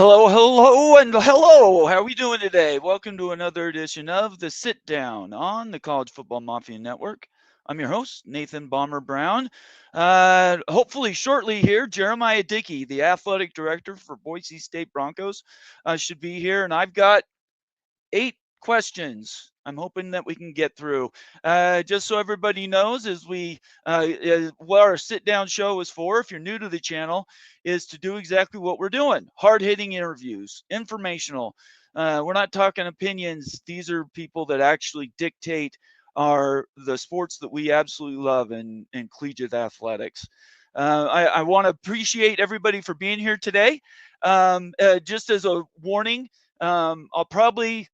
Hello, hello, and hello. How are we doing today? Welcome to another edition of The Sit Down on the College Football Mafia Network. I'm your host, Nathan Bomber Brown. Hopefully, shortly here, Jeramiah Dickey, the Athletic Director for Boise State Broncos, should be here. And I've got 8 questions I'm hoping that we can get through. Just so everybody knows, what our sit down show is for, if you're new to the channel, is to do exactly what we're doing: hard hitting interviews, informational. We're not talking opinions. These are people that actually dictate the sports that we absolutely love in collegiate athletics. I want to appreciate everybody for being here today. Just as a warning, I'll probably,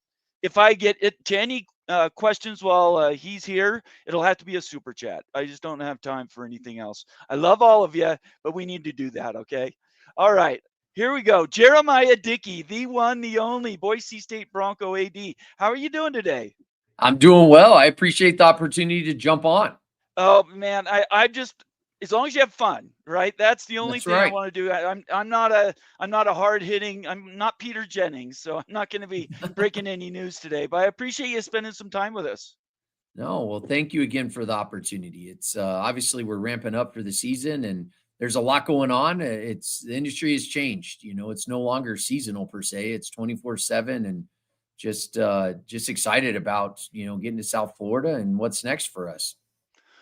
if I get it to any questions while he's here, it'll have to be a super chat. I just don't have time for anything else. I love all of you, but we need to do that, okay? All right, here we go. Jeramiah Dickey, the one, the only Boise State Bronco AD. How are you doing today? I'm doing well. I appreciate the opportunity to jump on. Oh man, I just, as long as you have fun, right? That's the only That's thing I right. want to do. I'm not a hard hitting. I'm not Peter Jennings, so I'm not going to be breaking any news today. But I appreciate you spending some time with us. No, well, thank you again for the opportunity. It's obviously we're ramping up for the season and there's a lot going on. It's the industry has changed. It's no longer seasonal per se. It's 24/7 and just excited about, getting to South Florida and what's next for us.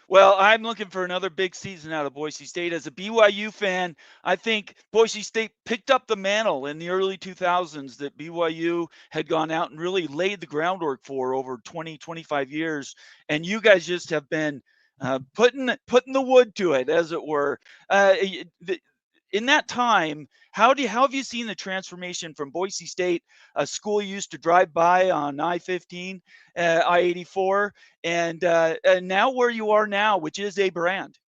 Well, I'm looking for another big season out of Boise State. As a BYU fan, I think Boise State picked up the mantle in the early 2000s that BYU had gone out and really laid the groundwork for over 20, 25 years. And you guys just have been putting the wood to it, as it were. In that time, how have you seen the transformation from Boise State, a school you used to drive by on I-15, I-84, and now where you are now, which is a brand?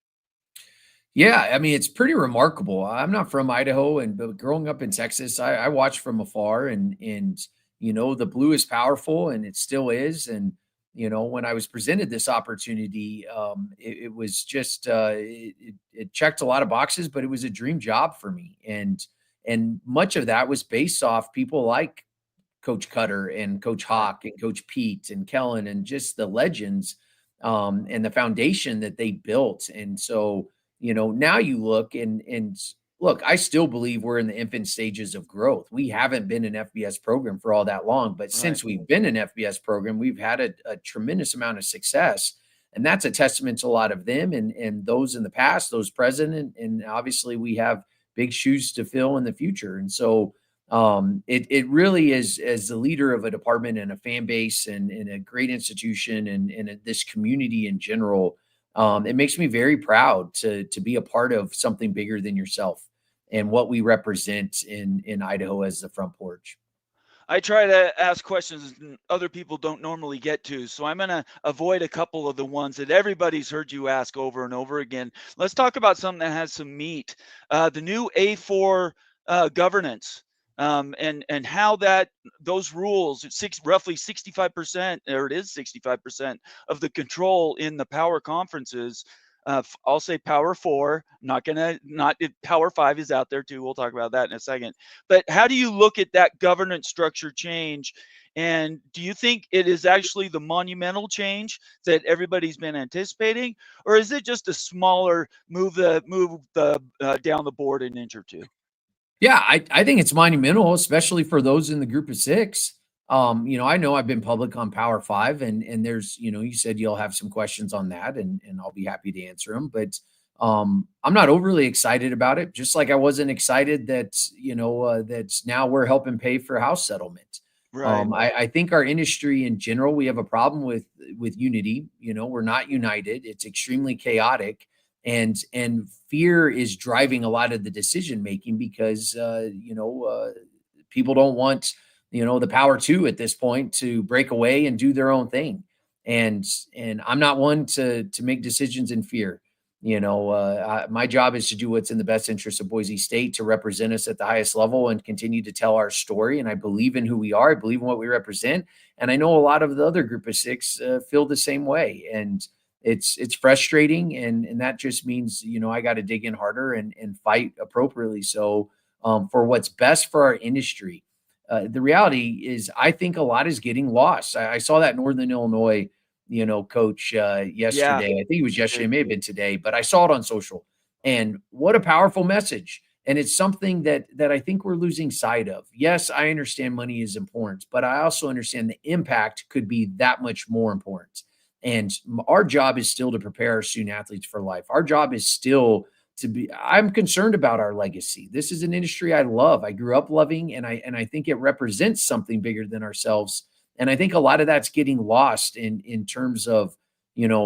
Yeah, I mean, it's pretty remarkable. I'm not from Idaho, but growing up in Texas, I watched from afar, and the blue is powerful, and it still is. And when I was presented this opportunity, it was just it checked a lot of boxes, but it was a dream job for me, and much of that was based off people like Coach Cutter and Coach Right. Hawk and Coach Pete and Kellen and just the legends and the foundation that they built. And so, now you look and look, I still believe we're in the infant stages of growth. We haven't been an FBS program for all that long, but Right. since we've been an FBS program, we've had a tremendous amount of success. And that's a testament to a lot of them and those in the past, those present, and obviously we have big shoes to fill in the future. And so it really is, as the leader of a department and a fan base and a great institution and this community in general, it makes me very proud to be a part of something bigger than yourself and what we represent in Idaho as the front porch. I try to ask questions other people don't normally get to, so I'm going to avoid a couple of the ones that everybody's heard you ask over and over again. Let's talk about something that has some meat. The new A4 governance, and how that those rules, roughly 65%, or it is 65% of the control in the power conferences. I'll say Power Four. Not gonna not Power Five is out there too. We'll talk about that in a second. But how do you look at that governance structure change? And do you think it is actually the monumental change that everybody's been anticipating, or is it just a smaller move the down the board an inch or two? Yeah, I think it's monumental, especially for those in the group of six. I know I've been public on Power Five, and there's, you said you'll have some questions on that, and I'll be happy to answer them. But I'm not overly excited about it, just like I wasn't excited that that's now we're helping pay for house settlement. Right. I think our industry in general, we have a problem with unity. We're not united. It's extremely chaotic and fear is driving a lot of the decision making because people don't want the power to at this point to break away and do their own thing, and I'm not one to make decisions in fear. My job is to do what's in the best interest of Boise State, to represent us at the highest level and continue to tell our story. And I believe in who we are. I believe in what we represent. And I know a lot of the other group of six feel the same way. And it's frustrating, and that just means I got to dig in harder and fight appropriately. So for what's best for our industry. The reality is, I think a lot is getting lost. I saw that Northern Illinois, coach Yeah. yesterday. I think it was You yesterday, it did. may have been today, but I saw it on social. And what a powerful message. And it's something that I think we're losing sight of. Yes, I understand money is important, but I also understand the impact could be that much more important. And our job is still to prepare our student athletes for life. Our job is still to be, I'm concerned about our legacy. This is an industry I love. I grew up loving, and I think it represents something bigger than ourselves. And I think a lot of that's getting lost in terms of,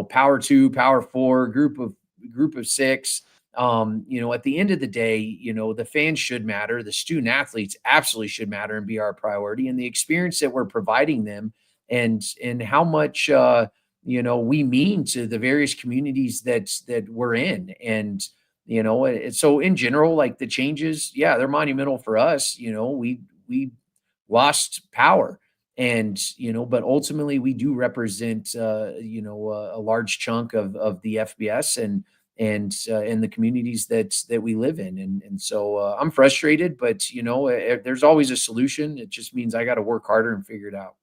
power two, power four, group of six. At the end of the day, the fans should matter. The student athletes absolutely should matter and be our priority. And the experience that we're providing them, and how much we mean to the various communities that we're in. And so in general, like the changes, yeah, they're monumental for us. We lost power, and but ultimately we do represent a large chunk of the FBS and the communities that we live in. And so I'm frustrated, but there's always a solution. It just means I got to work harder and figure it out.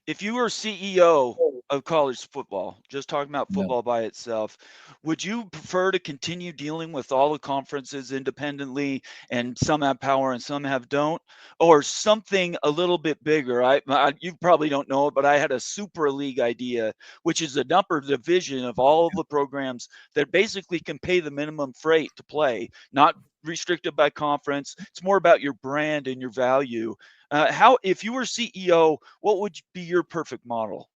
If you were CEO of college football, just talking about Yeah. football by itself, would you prefer to continue dealing with all the conferences independently, and some have power and some have don't, or something a little bit bigger? You probably don't know it, but I had a super league idea, which is an upper division of all of the programs that basically can pay the minimum freight to play, not restricted by conference. It's more about your brand and your value. How, if you were CEO, what would be your perfect model?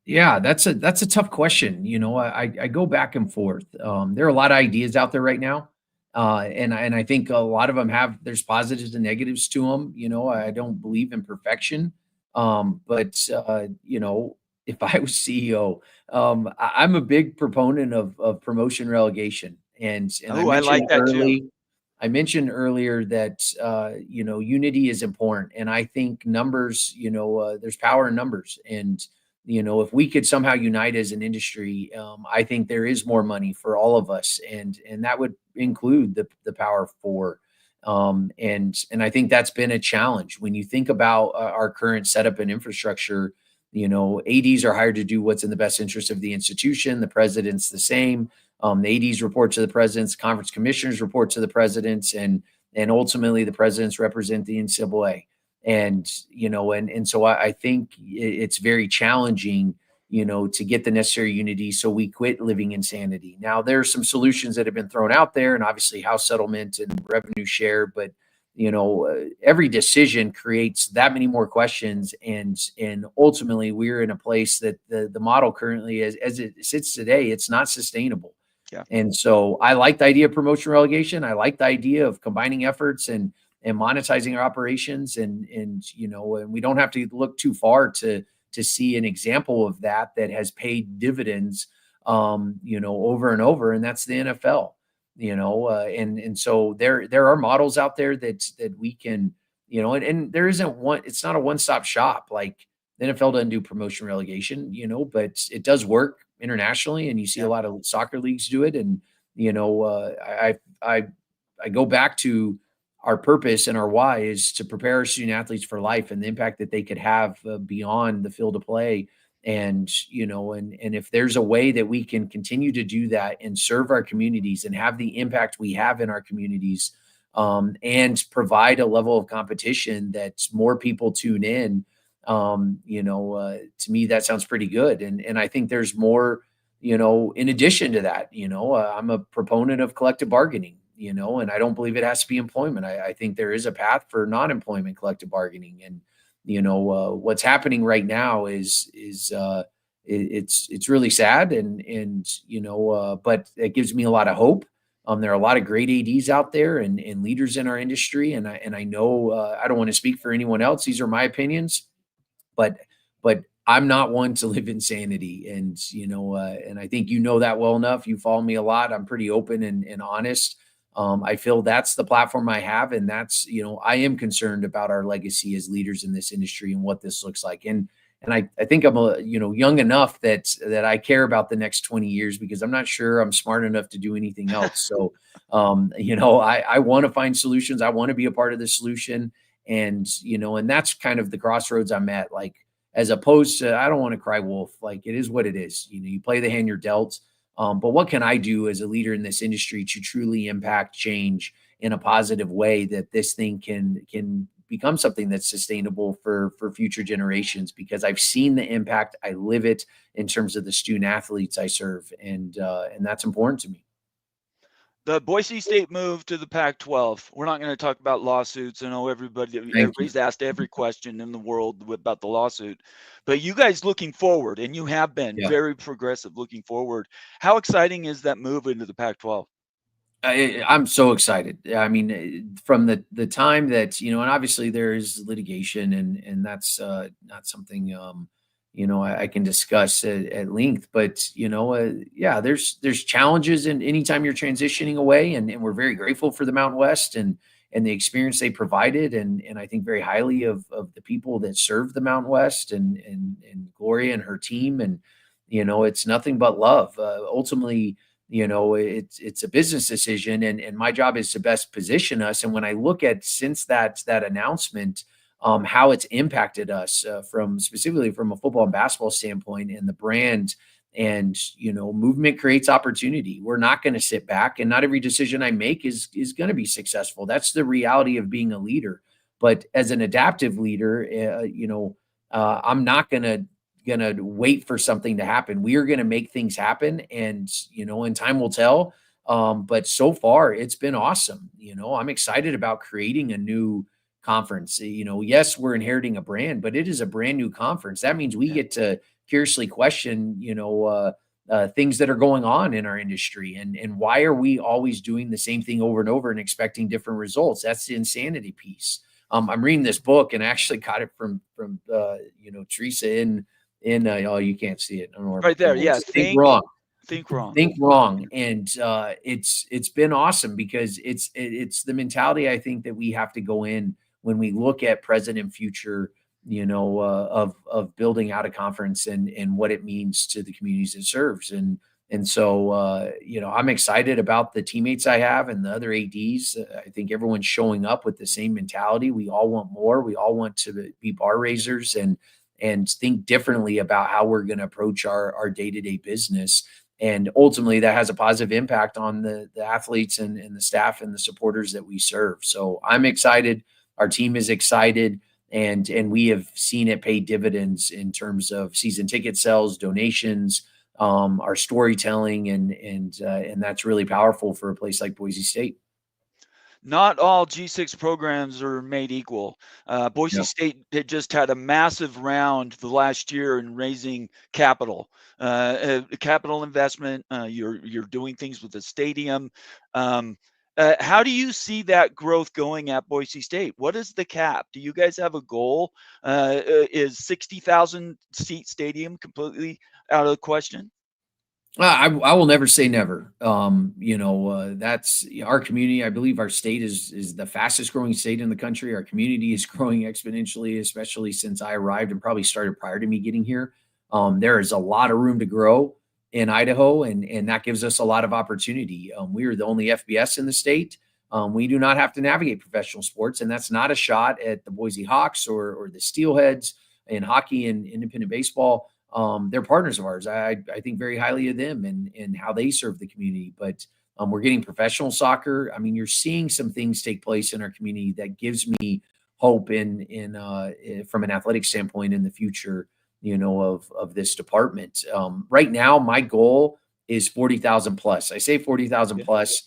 Yeah, that's a tough question. I go back and forth. There are a lot of ideas out there right now, and I think a lot of them there's positives and negatives to them. I don't believe in perfection, but if I was CEO, I'm a big proponent of promotion relegation, and Oh, I like that too. I mentioned earlier that unity is important, and I think numbers. There's power in numbers, and if we could somehow unite as an industry, I think there is more money for all of us, and that would include the Power Four. And I think that's been a challenge when you think about our current setup and infrastructure. ADs are hired to do what's in the best interest of the institution. The president's the same. The ADs report to the presidents. Conference commissioners report to the presidents, and ultimately the presidents represent the NCAA. And so I think it's very challenging to get the necessary unity so we quit living insanity. Now there are some solutions that have been thrown out there, and obviously house settlement and revenue share, but every decision creates that many more questions, and ultimately we're in a place that the model currently as it sits today, it's not sustainable. Yeah. And so I like the idea of promotion relegation. I like the idea of combining efforts and monetizing our operations, and we don't have to look too far to see an example of that has paid dividends over and over, and that's the NFL. And so there are models out there that we can, and there isn't one, it's not a one-stop shop. Like the NFL doesn't do promotion relegation, but it does work internationally, and you see a Yeah. lot of soccer leagues do it. And I go back to our purpose, and our why is to prepare our student athletes for life and the impact that they could have beyond the field of play. And if there's a way that we can continue to do that and serve our communities and have the impact we have in our communities, and provide a level of competition that's more people tune in, to me that sounds pretty good. And I think there's more, in addition to that. I'm a proponent of collective bargaining, and I don't believe it has to be employment. I think there is a path for non-employment collective bargaining. And what's happening right now it's really sad, and but it gives me a lot of hope. There are a lot of great ADs out there, and leaders in our industry, and I know I don't want to speak for anyone else. These are my opinions, but I'm not one to live insanity. And I think that well enough. You follow me a lot. I'm pretty open and honest. I feel that's the platform I have, and that's I am concerned about our legacy as leaders in this industry and what this looks like. And I think I'm young enough that I care about the next 20 years because I'm not sure I'm smart enough to do anything else. So, I want to find solutions. I want to be a part of the solution. And that's kind of the crossroads I'm at. Like, as opposed to, I don't want to cry wolf. Like, it is what it is. You play the hand you're dealt. But what can I do as a leader in this industry to truly impact change in a positive way that this thing can become something that's sustainable for future generations? Because I've seen the impact, I live it in terms of the student athletes I serve, and that's important to me. The Boise State move to the Pac-12. We're not going to talk about lawsuits. I know Thank you. everybody's asked every question in the world about the lawsuit, but you guys looking forward, and you have been Yeah. very progressive looking forward. How exciting is that move into the Pac-12? I'm so excited. I mean, from the time that, and obviously there is litigation, and that's not something I can discuss at length. But yeah, there's challenges, and anytime you're transitioning away, and we're very grateful for the Mountain West and the experience they provided, and I think very highly of the people that serve the Mountain West, and Gloria and her team, and it's nothing but love. Ultimately, it's a business decision, and my job is to best position us. And when I look at, since that announcement, how it's impacted us, from specifically from a football and basketball standpoint, and the brand, and movement creates opportunity. We're not going to sit back, and not every decision I make is going to be successful. That's the reality of being a leader. But as an adaptive leader, I'm not gonna wait for something to happen. We are gonna make things happen, and time will tell. But so far, it's been awesome. I'm excited about creating a new conference. Yes, we're inheriting a brand, but it is a brand new conference. That means we Yeah. get to curiously question, things that are going on in our industry, and why are we always doing the same thing over and over and expecting different results? That's the insanity piece. I'm reading this book, and I actually got it from Teresa oh, you can't see it. I don't know where my Right there. camera Yeah. is. Think Wrong. Think wrong. Think Wrong. And it's been awesome because it's the mentality I think that we have to go in when we look at present and future, of building out a conference, and what it means to the communities it serves. And so I'm excited about the teammates I have and the other ADs. I think everyone's showing up with the same mentality. We all want more. We all want to be bar raisers, and think differently about how we're going to approach our day-to-day business. And ultimately that has a positive impact on the athletes, and the staff and the supporters that we serve. So I'm excited. Our team is excited, and we have seen it pay dividends in terms of season ticket sales, donations, our storytelling, and that's really powerful for a place like Boise State. Not all G6 programs are made equal. Boise Yeah. State had just had a massive round the last year in raising capital, capital investment. You're doing things with the stadium. How do you see that growth going at Boise State? What is the cap? Do you guys have a goal? Is 60,000 seat stadium completely out of the question? I will never say never. That's our community. I believe our state is the fastest growing state in the country. Our community is growing exponentially, especially since I arrived, and probably started prior to me getting here. There is a lot of room to grow in Idaho, and that gives us a lot of opportunity. We are the only FBS in the state. We do not have to navigate professional sports, and that's not a shot at the Boise Hawks or the Steelheads in hockey and independent baseball. They're partners of ours. I think very highly of them, and how they serve the community. But we're getting professional soccer. I mean, you're seeing some things take place in our community that gives me hope from an athletic standpoint in the future, of this department. Right now, my goal is 40,000 plus. I say 40,000 Okay. plus.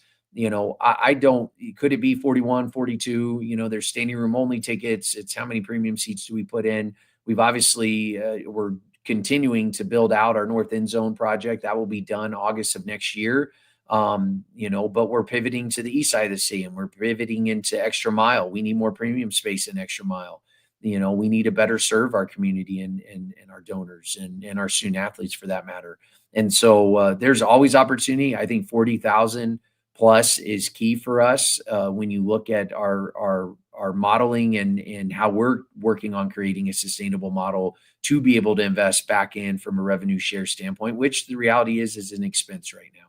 I don't, could it be 41, 42? There's standing room only tickets. It's how many premium seats do we put in? We've obviously, we're continuing to build out our North End Zone project. That will be done August of next year. But we're pivoting to the east side of the stadium. We're pivoting into Extra Mile. We need more premium space in Extra Mile. We need to better serve our community, and our donors, and our student athletes for that matter. And so there's always opportunity. I think 40,000 plus is key for us when you look at our our modeling and how we're working on creating a sustainable model to be able to invest back in from a revenue share standpoint, which the reality is an expense right now.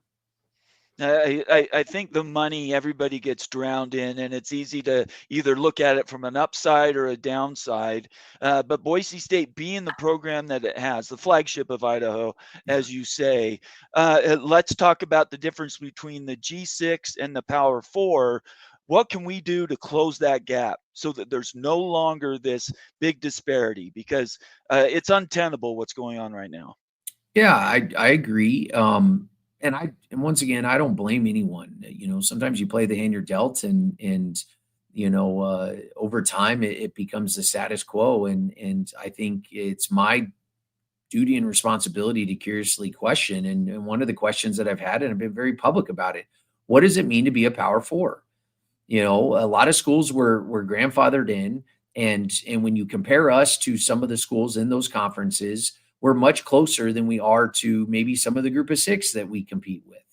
I think the money everybody gets drowned in, and it's easy to either look at it from an upside or a downside. But Boise State, being the program that it has, the flagship of Idaho, Yeah. as you say, let's talk about the difference between the G6 and the Power Four. What can we do to close that gap so that there's no longer this big disparity? Because it's untenable what's going on right now. Yeah, I agree. And once again, I don't blame anyone. Sometimes you play the hand you're dealt, and over time it becomes the status quo. And I think it's my duty and responsibility to curiously question. And one of the questions that I've had, and I've been very public about it, what does it mean to be a Power Four? A lot of schools were grandfathered in, and when you compare us to some of the schools in those conferences, we're much closer than we are to maybe some of the group of six that we compete with.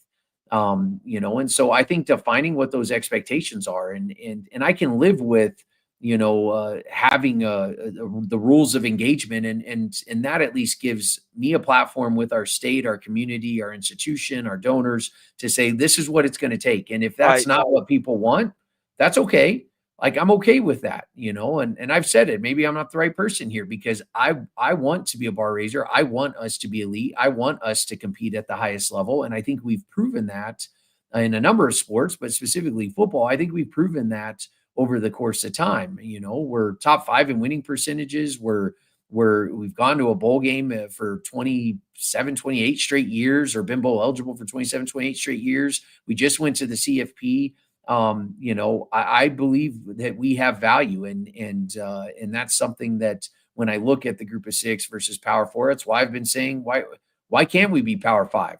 And so I think defining what those expectations are, and I can live with, having the rules of engagement, and that at least gives me a platform with our state, our community, our institution, our donors to say this is what it's going to take. And if that's Right. not what people want, that's okay. Like, I'm okay with that, and I've said it. Maybe I'm not the right person here because I want to be a bar raiser. I want us to be elite. I want us to compete at the highest level. And I think we've proven that in a number of sports, but specifically football. I think we've proven that over the course of time. We're top 5 in winning percentages. We've gone to a bowl game for 27, 28 straight years, or been bowl eligible for 27, 28 straight years. We just went to the CFP. I believe that we have value, and that's something that when I look at the group of 6 versus Power 4, it's why I've been saying, why can't we be Power 5?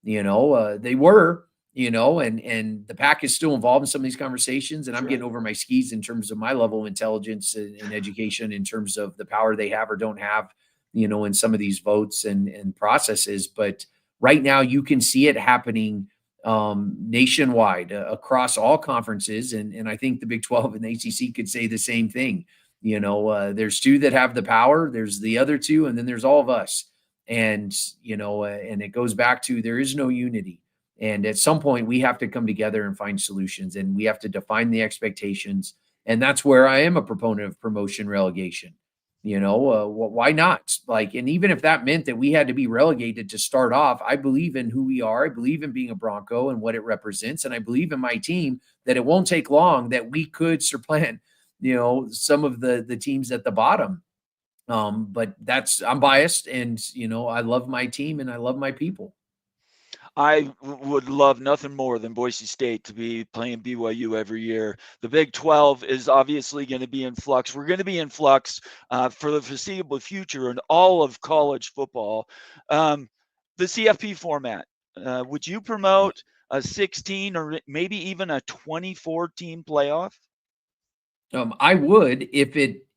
They were, and the Pac is still involved in some of these conversations, and I'm getting over my skis in terms of my level of intelligence and education in terms of the power they have or don't have, in some of these votes and processes. But right now you can see it happening nationwide across all conferences. And I think the Big 12 and the ACC could say the same thing. There's 2 that have the power, there's the other 2, and then there's all of us. And it goes back to, there is no unity. And at some point we have to come together and find solutions, and we have to define the expectations. And that's where I am a proponent of promotion relegation. Why not? Like, and even if that meant that we had to be relegated to start off, I believe in who we are. I believe in being a Bronco and what it represents. And I believe in my team that it won't take long that we could supplant, some of the teams at the bottom. But I'm biased, and, I love my team and I love my people. I would love nothing more than Boise State to be playing BYU every year. The Big 12 is obviously going to be in flux. We're going to be in flux for the foreseeable future in all of college football. The CFP format, would you promote a 16 or maybe even a 24 team playoff? I would, if it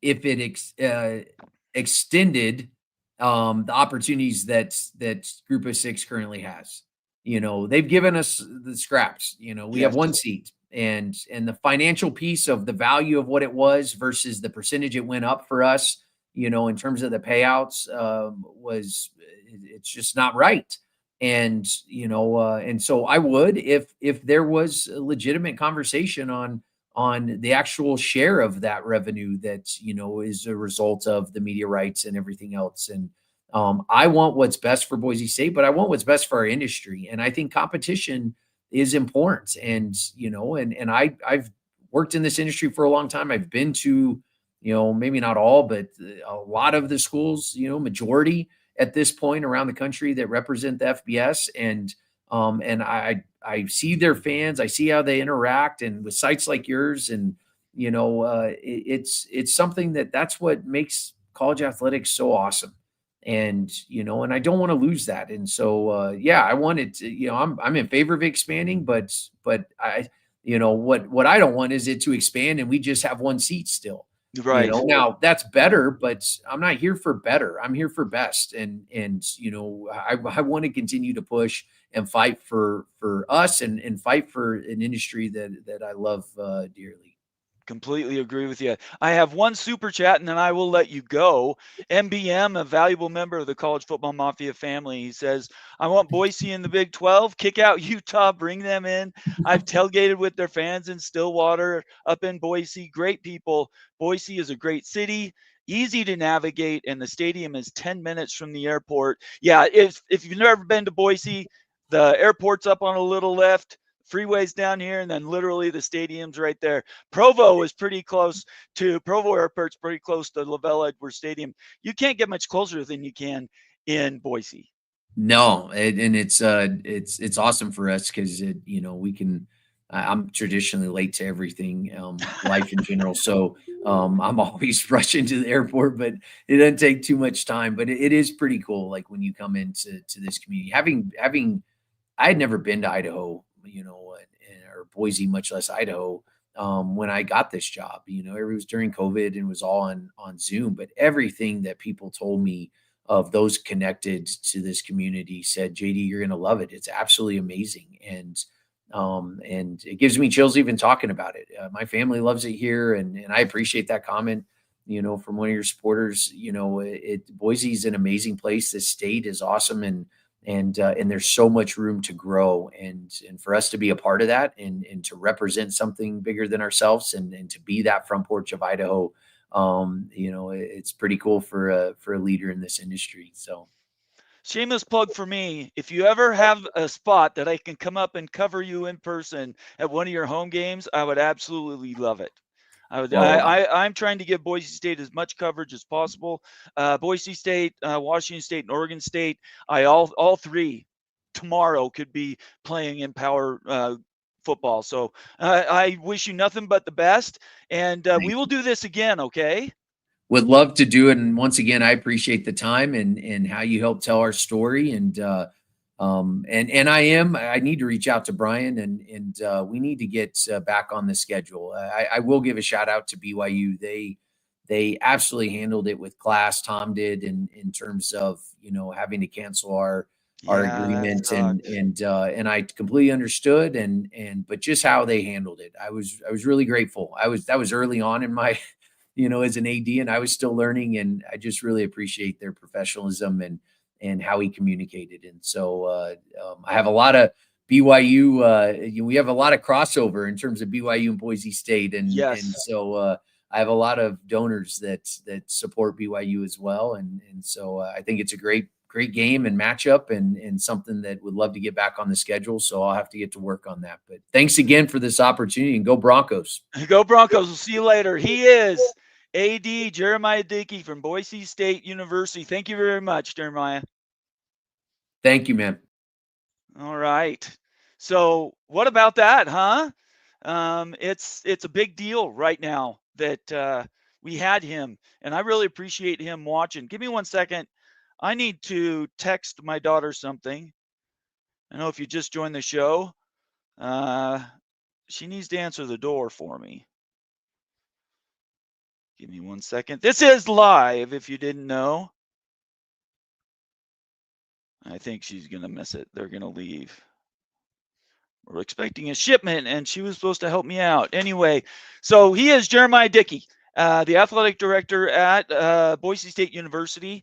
extended the opportunities that Group of 6 currently has. They've given us the scraps. We have 1 seat, and the financial piece of the value of what it was versus the percentage it went up for us, in terms of the payouts, it's just not right. And and so I would, if there was a legitimate conversation on the actual share of that revenue that is a result of the media rights and everything else. And I want what's best for Boise State, but I want what's best for our industry. And I think competition is important. And I've worked in this industry for a long time. I've been to, maybe not all, but a lot of the schools, majority at this point around the country that represent the FBS. And I see their fans, I see how they interact, and with sites like yours, and it's something that's what makes college athletics so awesome. And and I don't want to lose that. And so I wanted to, I'm in favor of expanding, but I what I don't want is it to expand and we just have 1 seat still. Right. Now that's better, but I'm not here for better. I'm here for best. And I want to continue to push and fight for us, and fight for an industry that I love dearly. Completely agree with you. I have one super chat and then I will let you go. MBM, a valuable member of the College Football Mafia family, he says, I want Boise in the Big 12. Kick out Utah, bring them in. I've tailgated with their fans in Stillwater, up in Boise. Great people. Boise is a great city, easy to navigate, and the stadium is 10 minutes from the airport. Yeah, if you've never been to Boise, the airport's up on a little lift, freeways down here, and then literally the stadium's right there. Provo Airport's pretty close to Lavelle Edwards Stadium. You can't get much closer than you can in Boise. No, and it's awesome for us because we can. I'm traditionally late to everything, life in general. So I'm always rushing to the airport, but it doesn't take too much time. But it is pretty cool, like when you come into this community. Having I had never been to Idaho, or Boise, much less Idaho. When I got this job, it was during COVID and it was all on Zoom. But everything that people told me of those connected to this community said, JD, you're going to love it. It's absolutely amazing. And it gives me chills even talking about it. My family loves it here. And I appreciate that comment, from one of your supporters. Boise's an amazing place. This state is awesome. And there's so much room to grow, and for us to be a part of that, and to represent something bigger than ourselves, and to be that front porch of Idaho. It's pretty cool for a leader in this industry. So Shameless plug for me. If you ever have a spot that I can come up and cover you in person at one of your home games, I would absolutely love it. well, I'm trying to give Boise State as much coverage as possible. Boise State, Washington State, and Oregon State. All three tomorrow could be playing in power football. So I wish you nothing but the best, and we will do this again. Okay. would love to do it. And once again, I appreciate the time and how you help tell our story. And I need to reach out to Brian, and we need to get back on the schedule. I will give a shout out to BYU. They absolutely handled it with class. Tom did in terms of having to cancel our Yeah, that agreement, and sucked. and I completely understood, but just how they handled it, I was really grateful. That was early on in my as an AD, and I was still learning, and I just really appreciate their professionalism and how he communicated. And so I have a lot of BYU. We have a lot of crossover in terms of BYU and Boise State, and Yes. so I have a lot of donors that support BYU as well, and so I think it's a great game and matchup, and something that would love to get back on the schedule. So I'll have to get to work on that. But thanks again for this opportunity, and go Broncos. Go Broncos. We'll see you later. He is AD Jeramiah Dickey from Boise State University. Thank you very much, Jeremiah. Thank you, man. All right. So what about that, huh? It's a big deal right now that we had him, and I really appreciate him watching. Give me 1 second. I need to text my daughter something. I know if you just joined the show, uh, she needs to answer the door for me. Give me 1 second. This is live, if you didn't know. I think she's going to miss it. They're going to leave. We're expecting a shipment, and she was supposed to help me out. Anyway, so he is Jeramiah Dickey, the athletic director at Boise State University.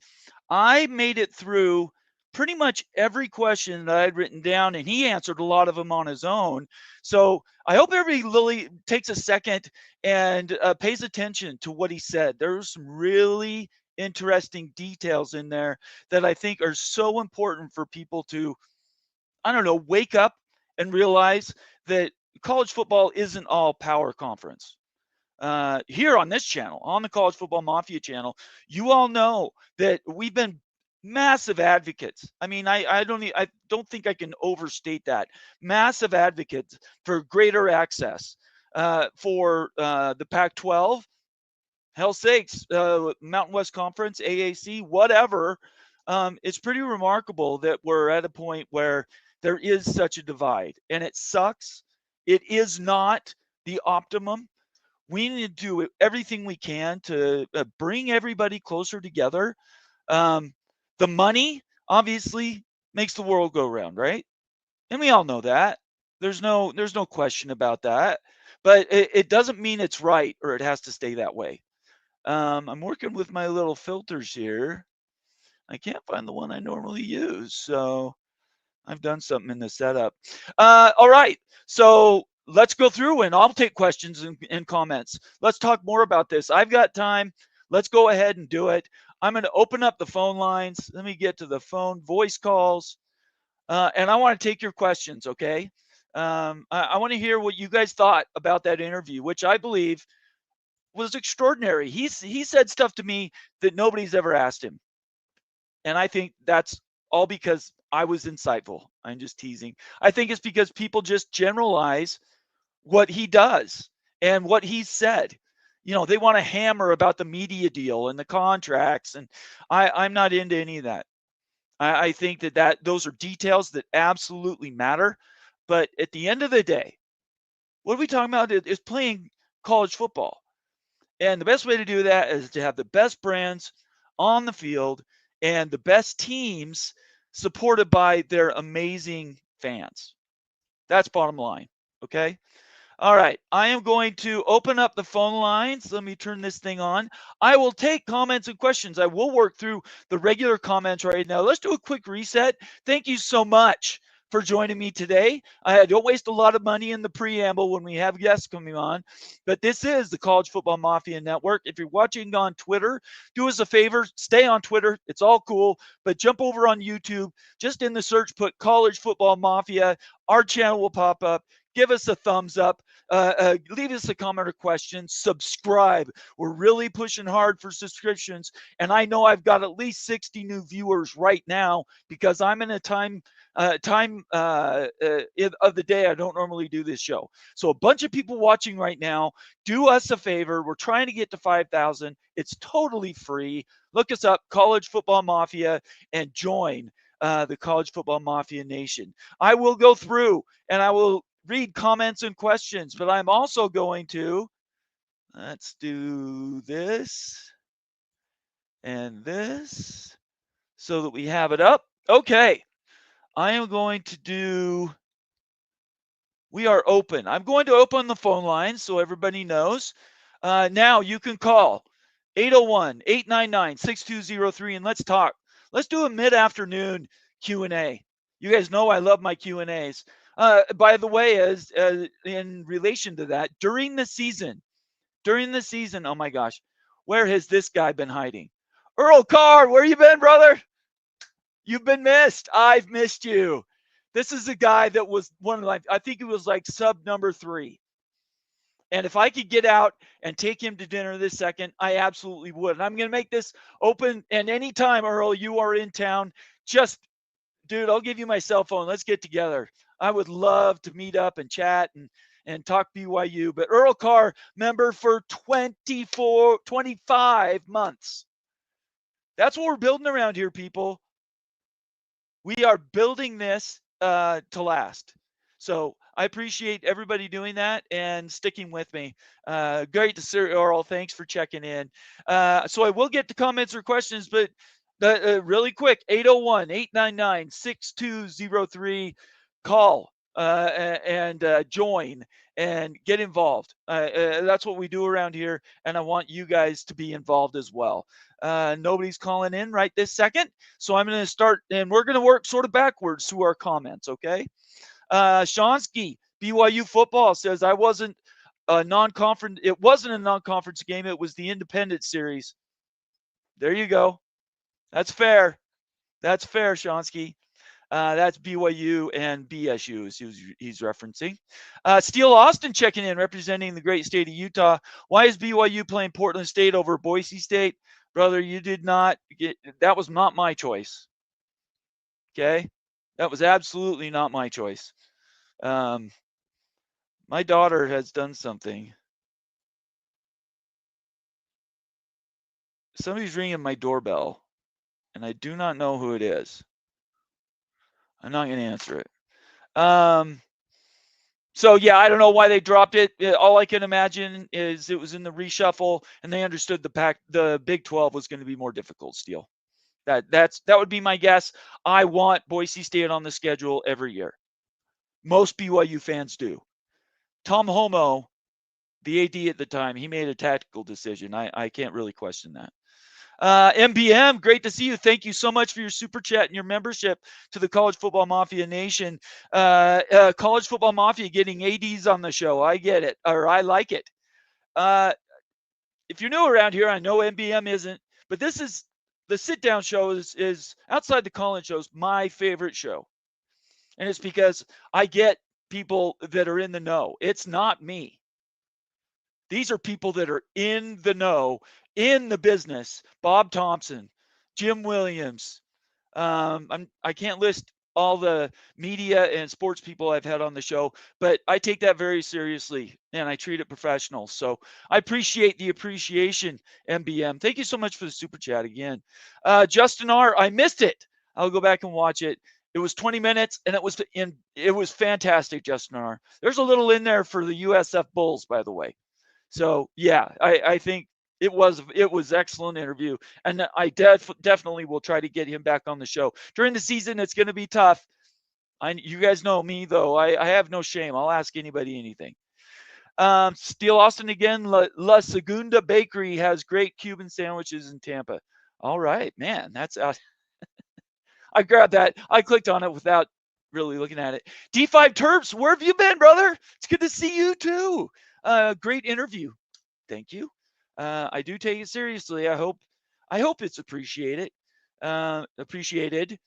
I made it through pretty much every question that I'd written down, and he answered a lot of them on his own. So I hope everybody really takes a second and pays attention to what he said. There were some really interesting details in there that I think are so important for people to, I don't know, wake up and realize that college football isn't all power conference. Here on this channel, on the College Football Mafia channel, you all know that we've been massive advocates. I mean, I don't think I can overstate that. Massive advocates for greater access for the Pac-12. Hell sakes, Mountain West Conference, AAC, whatever. It's pretty remarkable that we're at a point where there is such a divide, and it sucks. It is not the optimum. We need to do everything we can to bring everybody closer together. Um, the money obviously makes the world go round, right? And we all know that. There's no question about that. but it doesn't mean it's right or it has to stay that way. I'm working with my little filters here. I can't find the one I normally use, so I've done something in the setup. All right, so let's go through and I'll take questions and comments. Let's talk more about this. I've got time. Let's go ahead and do it. I'm going to open up the phone lines. Let me get to the phone voice calls, and I want to take your questions. Okay. I want to hear what you guys thought about that interview, which I believe was extraordinary. He said stuff to me that nobody's ever asked him. And I think that's all because I was insightful. I'm just teasing. I think it's because people just generalize what he does and what he's said. They want to hammer about the media deal and the contracts, and I'm not into any of that. I think that those are details that absolutely matter. But at the end of the day, what are we talking about is playing college football. And the best way to do that is to have the best brands on the field and the best teams supported by their amazing fans. That's bottom line. Okay. All right. I am going to open up the phone lines. Let me turn this thing on. I will take comments and questions. I will work through the regular comments right now. Let's do a quick reset. Thank you so much for joining me today. I don't waste a lot of money in the preamble when we have guests coming on, but this is the College Football Mafia Network. If you're watching on Twitter, do us a favor, stay on Twitter. It's all cool, but jump over on YouTube. Just in the search, put College Football Mafia. Our channel will pop up. Give us a thumbs up. Leave us a comment or question. Subscribe. We're really pushing hard for subscriptions, and I know I've got at least 60 new viewers right now because I'm in a time of the day I don't normally do this show. So a bunch of people watching right now, do us a favor. We're trying to get to 5,000. It's totally free. Look us up, College Football Mafia, and join the College Football Mafia Nation. I will go through and I will read comments and questions, but I'm also going to, let's do this and this so that we have it up. Okay. I am going to do, we are open. I'm going to open the phone lines so everybody knows. Now you can call 801-899-6203 and let's talk. Let's do a mid-afternoon Q&A. You guys know I love my Q&As. By the way, as in relation to that, during the season, oh my gosh, where has this guy been hiding? Earl Carr, where you been, brother? You've been missed. I've missed you. This is a guy that was one of my, I think it was like sub number 3. And if I could get out and take him to dinner this second, I absolutely would. And I'm going to make this open. And anytime, Earl, you are in town, just, dude, I'll give you my cell phone. Let's get together. I would love to meet up and chat and talk BYU. But Earl Carr, member for 25 months. That's what we're building around here, people. We are building this to last. So I appreciate everybody doing that and sticking with me. Great to see you, Earl. Thanks for checking in. So I will get to comments or questions, but really quick, 801-899-6203. Call and join and get involved. That's what we do around here, and I want you guys to be involved as well. Nobody's calling in right this second, so I'm going to start, and we're going to work sort of backwards through our comments, okay? Shonsky, BYU football says, it wasn't a non-conference game, it was the independent series. There you go. That's fair. That's fair, Shonsky. That's BYU and BSU is he's referencing. Steele Austin checking in, representing the great state of Utah. Why is BYU playing Portland State over Boise State? Brother, you did not get, that was not my choice. Okay? That was absolutely not my choice. My daughter has done something. Somebody's ringing my doorbell, and I do not know who it is. I'm not going to answer it. So, yeah, I don't know why they dropped it. All I can imagine is it was in the reshuffle, and they understood the Big 12 was going to be more difficult, Steele. That would be my guess. I want Boise State on the schedule every year. Most BYU fans do. Tom Homo the AD at the time, he made a tactical decision. I can't really question that. MBM, great to see you. Thank you so much for your super chat and your membership to the College Football Mafia Nation. College Football Mafia getting ADs on the show. I get it, or I like it. If you're new around here, I know MBM isn't, but this is the sit down show is outside the call-in shows my favorite show. And it's because I get people that are in the know. It's not me. These are people that are in the know, in the business. Bob Thompson, Jim Williams. I can't list all the media and sports people I've had on the show, but I take that very seriously and I treat it professional. So I appreciate the appreciation, MBM. Thank you so much for the super chat again. Justin R., I missed it. I'll go back and watch it. It was 20 minutes and it was fantastic, Justin R. There's a little in there for the USF Bulls, by the way. So yeah, I think it was excellent interview, and I definitely will try to get him back on the show during the season. It's going to be tough. You guys know me though. I have no shame. I'll ask anybody anything. Steel Austin again. La Segunda Bakery has great Cuban sandwiches in Tampa. All right, man. That's I grabbed that. I clicked on it without really looking at it. D5 Terps, where have you been, brother? It's good to see you too. Great interview. Thank you. I do take it seriously. I hope it's appreciated. Appreciated.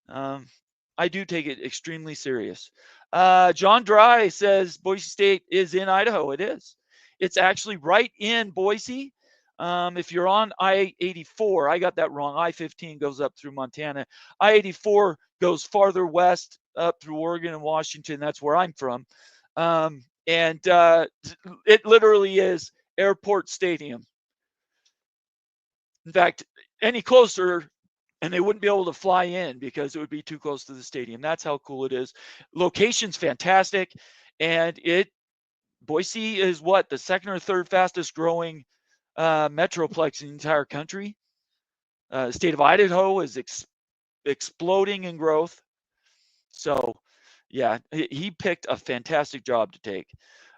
I do take it extremely serious. John Dry says Boise State is in Idaho. It is. It's actually right in Boise. If you're on I-84, I got that wrong. I-15 goes up through Montana. I-84 goes farther west up through Oregon and Washington. That's where I'm from. And it literally is Airport Stadium. In fact, any closer, and they wouldn't be able to fly in because it would be too close to the stadium. That's how cool it is. Location's fantastic, and Boise is what, the second or third fastest growing metroplex in the entire country. The state of Idaho is exploding in growth. So, yeah, he picked a fantastic job to take.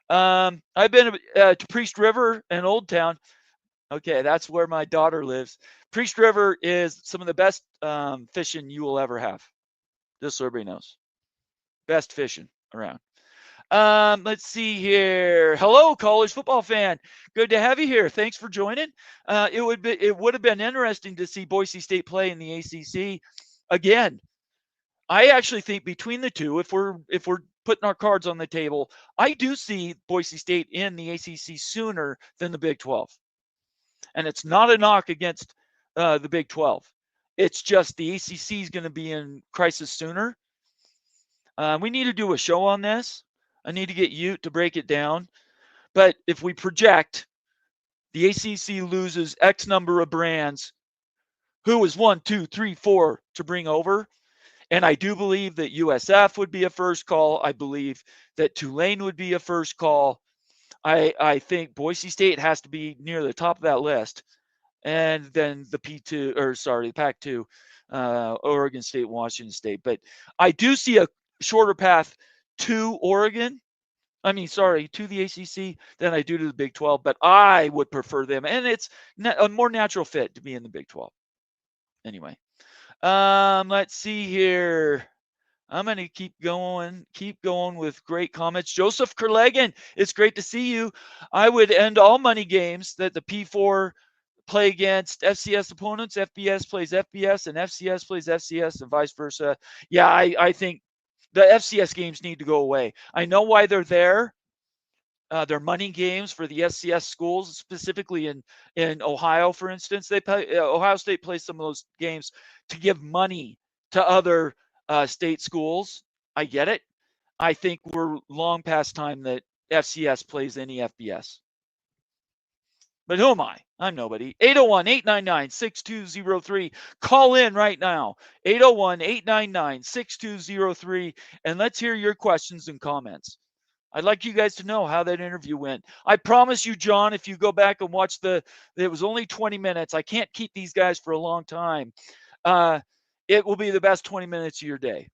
I've been to Priest River and Old Town. Okay, that's where my daughter lives. Priest River is some of the best fishing you will ever have. Just so everybody knows. Best fishing around. Let's see here. Hello, college football fan. Good to have you here. Thanks for joining. It would have been interesting to see Boise State play in the ACC again. I actually think between the two, if we're putting our cards on the table, I do see Boise State in the ACC sooner than the Big 12. And it's not a knock against the Big 12. It's just the ACC is going to be in crisis sooner. We need to do a show on this. I need to get you to break it down. But if we project the ACC loses X number of brands, who is 1, 2, 3, 4 to bring over? And I do believe that USF would be a first call. I believe that Tulane would be a first call. I think Boise State has to be near the top of that list. And then the Pac-2, Oregon State, Washington State. But I do see a shorter path to Oregon. To the ACC than I do to the Big 12. But I would prefer them. And it's a more natural fit to be in the Big 12. Anyway. Let's see here. I'm going to keep going with great comments. Joseph Kerlegan, it's great to see you. I would end all money games that the P4 play against FCS opponents. FBS plays FBS and FCS plays FCS and vice versa. Yeah, I think the FCS games need to go away. I know why they're there. They're money games for the FCS schools, specifically in Ohio, for instance. Ohio State plays some of those games to give money to other state schools. I get it. I think we're long past time that FCS plays any FBS. But who am I? I'm nobody. 801-899-6203. Call in right now. 801-899-6203. And let's hear your questions and comments. I'd like you guys to know how that interview went. I promise you, John, if you go back and watch it was only 20 minutes. I can't keep these guys for a long time. It will be the best 20 minutes of your day.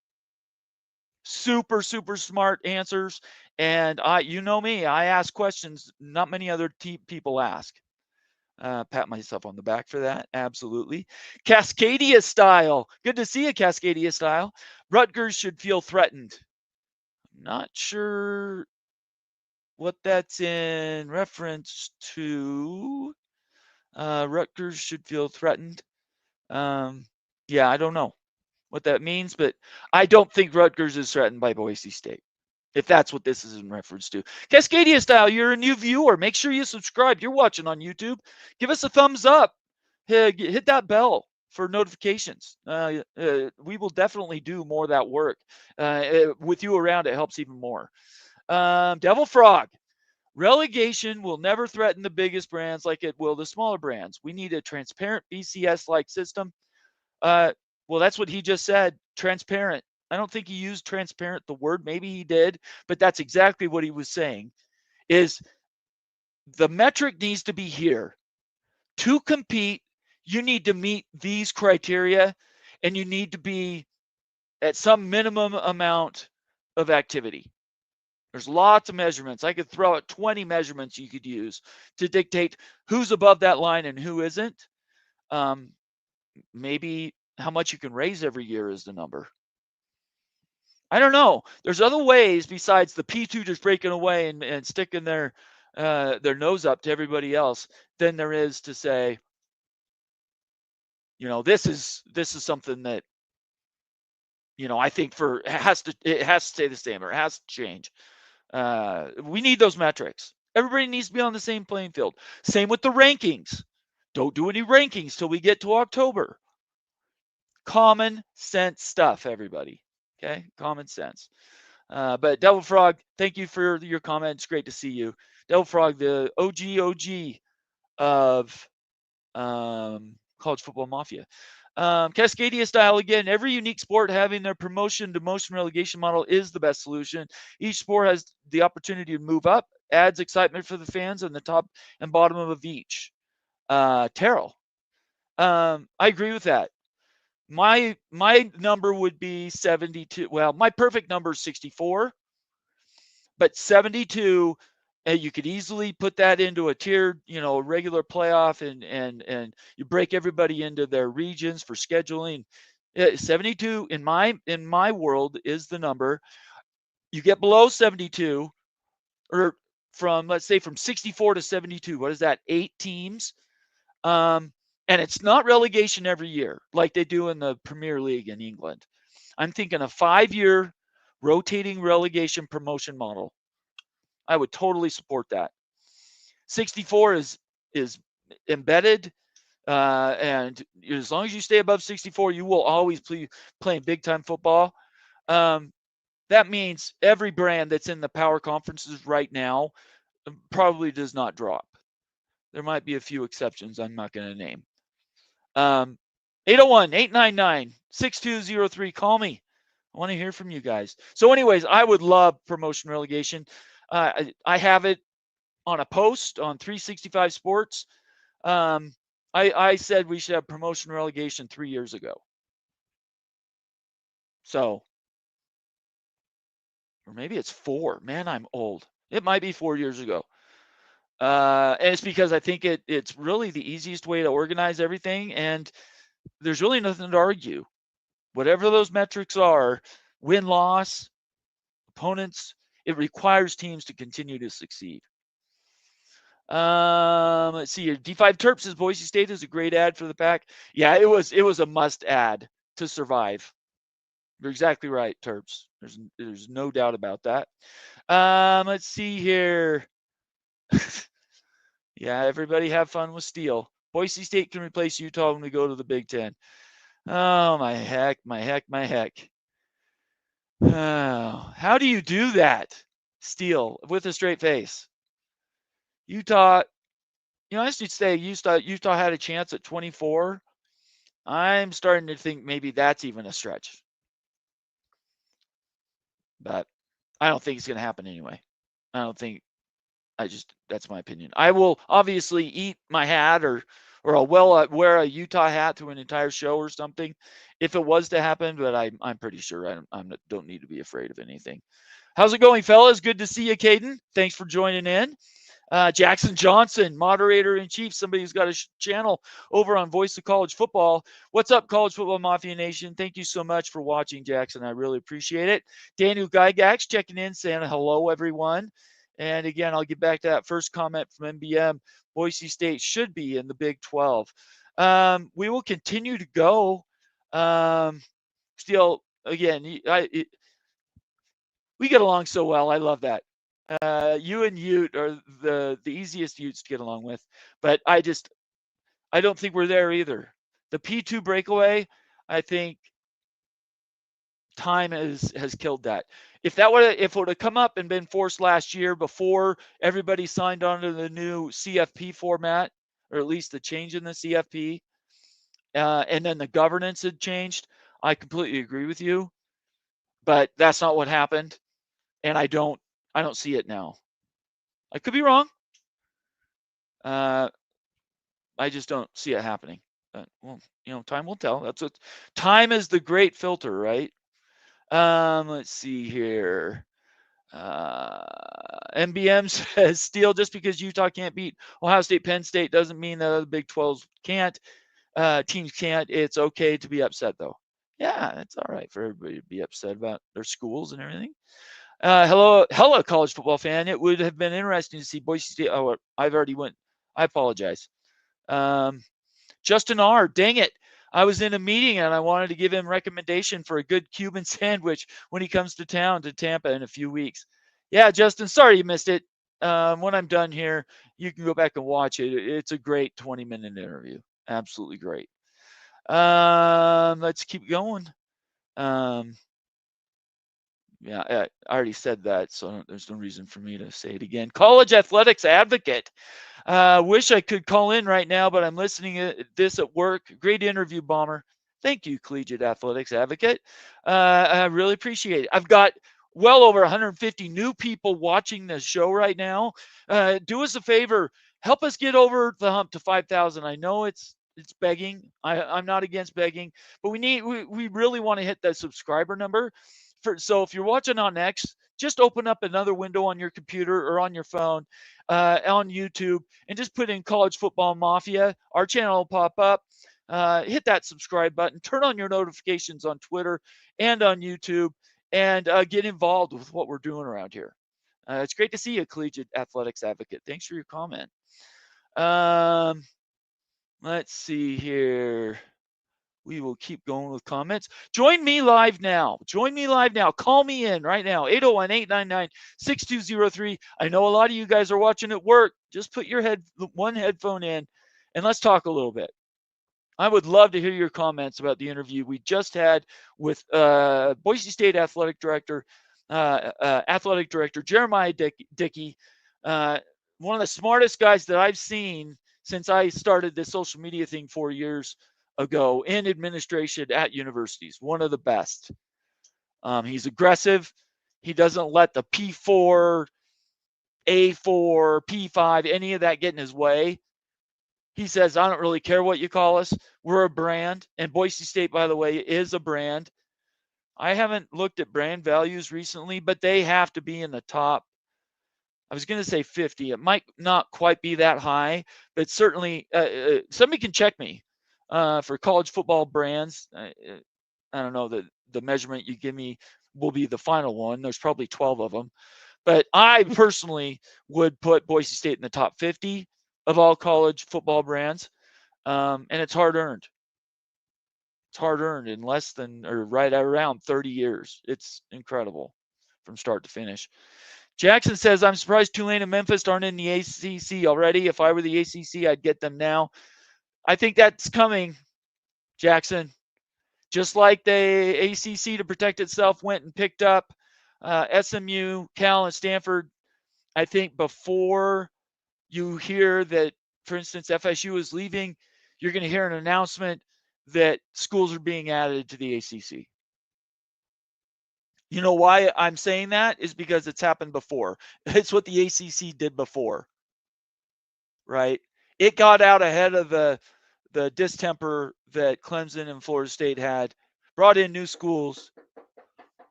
Super, super smart answers. And you know me, I ask questions not many other people ask. Pat myself on the back for that. Absolutely. Cascadia style. Good to see you, Cascadia style. Rutgers should feel threatened. Not sure what that's in reference to. Rutgers should feel threatened. Yeah, I don't know what that means, but I don't think Rutgers is threatened by Boise State, if that's what this is in reference to. Cascadia style, you're a new viewer. Make sure you subscribe. You're watching on YouTube. Give us a thumbs up. Hit that bell for notifications. We will definitely do more of that work. With you around, it helps even more. Devil Frog. Relegation will never threaten the biggest brands like it will the smaller brands. We need a transparent BCS like system. Well, that's what he just said. Transparent. I don't think he used transparent, the word. Maybe he did, but that's exactly what he was saying. Is the metric needs to be here. To compete, you need to meet these criteria, and you need to be at some minimum amount of activity. There's lots of measurements. I could throw out 20 measurements you could use to dictate who's above that line and who isn't. Maybe how much you can raise every year is the number. I don't know. There's other ways besides the P2 just breaking away and sticking their nose up to everybody else than there is to say, this is something that, I think it has to stay the same or it has to change. We need those metrics. Everybody needs to be on the same playing field. Same with the rankings. Don't do any rankings till we get to October. Common sense stuff, everybody. Okay, common sense. But Devil Frog, thank you for your comment. It's great to see you. Devil Frog, the OG of College Football Mafia. Cascadia style again. Every unique sport having their promotion to motion relegation model is the best solution. Each sport has the opportunity to move up, adds excitement for the fans on the top and bottom of each. Terrell, I agree with that. My number would be 72. Well, my perfect number is 64, but 72. You could easily put that into a tiered, regular playoff, and you break everybody into their regions for scheduling. 72 in my world is the number. You get below 72, or let's say from 64 to 72. What is that? 8 teams. And it's not relegation every year like they do in the Premier League in England. I'm thinking a 5-year rotating relegation promotion model. I would totally support that. 64 is embedded, and as long as you stay above 64, you will always playing big time football. That means every brand that's in the power conferences right now probably does not drop. There might be a few exceptions I'm not going to name. 801-899-6203. Call me. I want to hear from you guys. So anyways, I would love promotion relegation. I have it on a post on 365 Sports. I said we should have promotion relegation 3 years ago. So, or maybe it's 4. Man, I'm old. It might be 4 years ago. And it's because I think it's really the easiest way to organize everything, and there's really nothing to argue. Whatever those metrics are, win-loss, opponents, it requires teams to continue to succeed. Let's see here. D5 Terps says Boise State is a great ad for the Pack. Yeah, it was a must add to survive. You're exactly right, Terps. There's no doubt about that. Let's see here. Yeah, everybody have fun with Steele. Boise State can replace Utah when we go to the Big Ten. Oh, my heck. Oh, how do you do that, Steele, with a straight face? Utah, I should say Utah had a chance at 24. I'm starting to think maybe that's even a stretch. But I don't think it's going to happen anyway. That's my opinion. I will obviously eat my hat or I'll wear a Utah hat to an entire show or something if it was to happen, but I'm pretty sure I don't need to be afraid of anything. How's it going, fellas? Good to see you, Caden. Thanks for joining in. Jackson Johnson, moderator in chief, somebody who's got a channel over on Voice of College Football. What's up, College Football Mafia Nation? Thank you so much for watching, Jackson. I really appreciate it. Daniel Gygax checking in, saying hello, everyone. And again, I'll get back to that first comment from MBM. Boise State should be in the Big 12. We will continue to go. Still, again, we get along so well. I love that. You and Ute are the easiest Utes to get along with, but I don't think we're there either. The P2 breakaway, I think time has killed that. If it would have come up and been forced last year before everybody signed on to the new CFP format, or at least the change in the CFP, and then the governance had changed, I completely agree with you. But that's not what happened, and I don't see it now. I could be wrong. I just don't see it happening. Well, time will tell. That's what time is, the great filter, right? Let's see here. MBM says, Steele, just because Utah can't beat Ohio State, Penn State doesn't mean that other Big 12s can't. Teams can't. It's okay to be upset, though. Yeah, it's all right for everybody to be upset about their schools and everything. Hello, college football fan. It would have been interesting to see Boise State. Oh, I've already went. I apologize. Justin R. Dang it. I was in a meeting and I wanted to give him recommendation for a good Cuban sandwich when he comes to town to Tampa in a few weeks. Yeah, Justin, sorry you missed it. When I'm done here, you can go back and watch it. It's a great 20-minute interview. Absolutely great. Let's keep going. Yeah, I already said that, so there's no reason for me to say it again. College athletics advocate. Wish I could call in right now, but I'm listening to this at work. Great interview, Bomber. Thank you, collegiate athletics advocate. I really appreciate it. I've got well over 150 new people watching this show right now. Do us a favor, help us get over the hump to 5,000. I know it's begging. I'm not against begging, but we really want to hit that subscriber number. So if you're watching on X, just open up another window on your computer or on your phone, on YouTube, and just put in College Football Mafia. Our channel will pop up. Hit that subscribe button. Turn on your notifications on Twitter and on YouTube, and get involved with what we're doing around here. It's great to see you, collegiate athletics advocate. Thanks for your comment. Let's see here. We will keep going with comments. Join me live now. Call me in right now. 801-899-6203. I know a lot of you guys are watching at work. Just put your one headphone in and let's talk a little bit. I would love to hear your comments about the interview we just had with Boise State Athletic Director Jeramiah Dickey, one of the smartest guys that I've seen since I started this social media thing 4 years ago in administration at universities. One of the best. He's aggressive. He doesn't let the P4, A4, P5, any of that get in his way. He says, I don't really care what you call us. We're a brand. And Boise State, by the way, is a brand. I haven't looked at brand values recently, but they have to be in the top. I was going to say 50. It might not quite be that high, but certainly somebody can check me for college football brands. I don't know, the measurement you give me will be the final one. There's probably 12 of them. But I personally would put Boise State in the top 50 of all college football brands. And it's hard earned. It's hard earned in less than, or right around 30 years. It's incredible from start to finish. Jackson says, I'm surprised Tulane and Memphis aren't in the ACC already. If I were the ACC, I'd get them now. I think that's coming, Jackson. Just like the ACC, to protect itself, went and picked up SMU, Cal, and Stanford. I think before you hear that, for instance, FSU is leaving, you're going to hear an announcement that schools are being added to the ACC. You know why I'm saying that is because it's happened before. It's what the ACC did before, right? It got out ahead of the distemper that Clemson and Florida State had brought in new schools.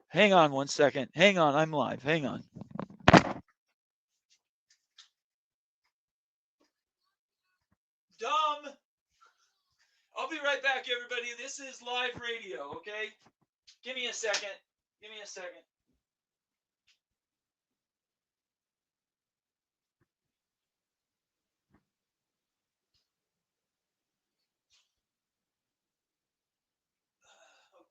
Hang on one second. Hang on, I'm live. Hang on. Dumb. I'll be right back, everybody. This is live radio, okay? Give me a second. Give me a second. Okay.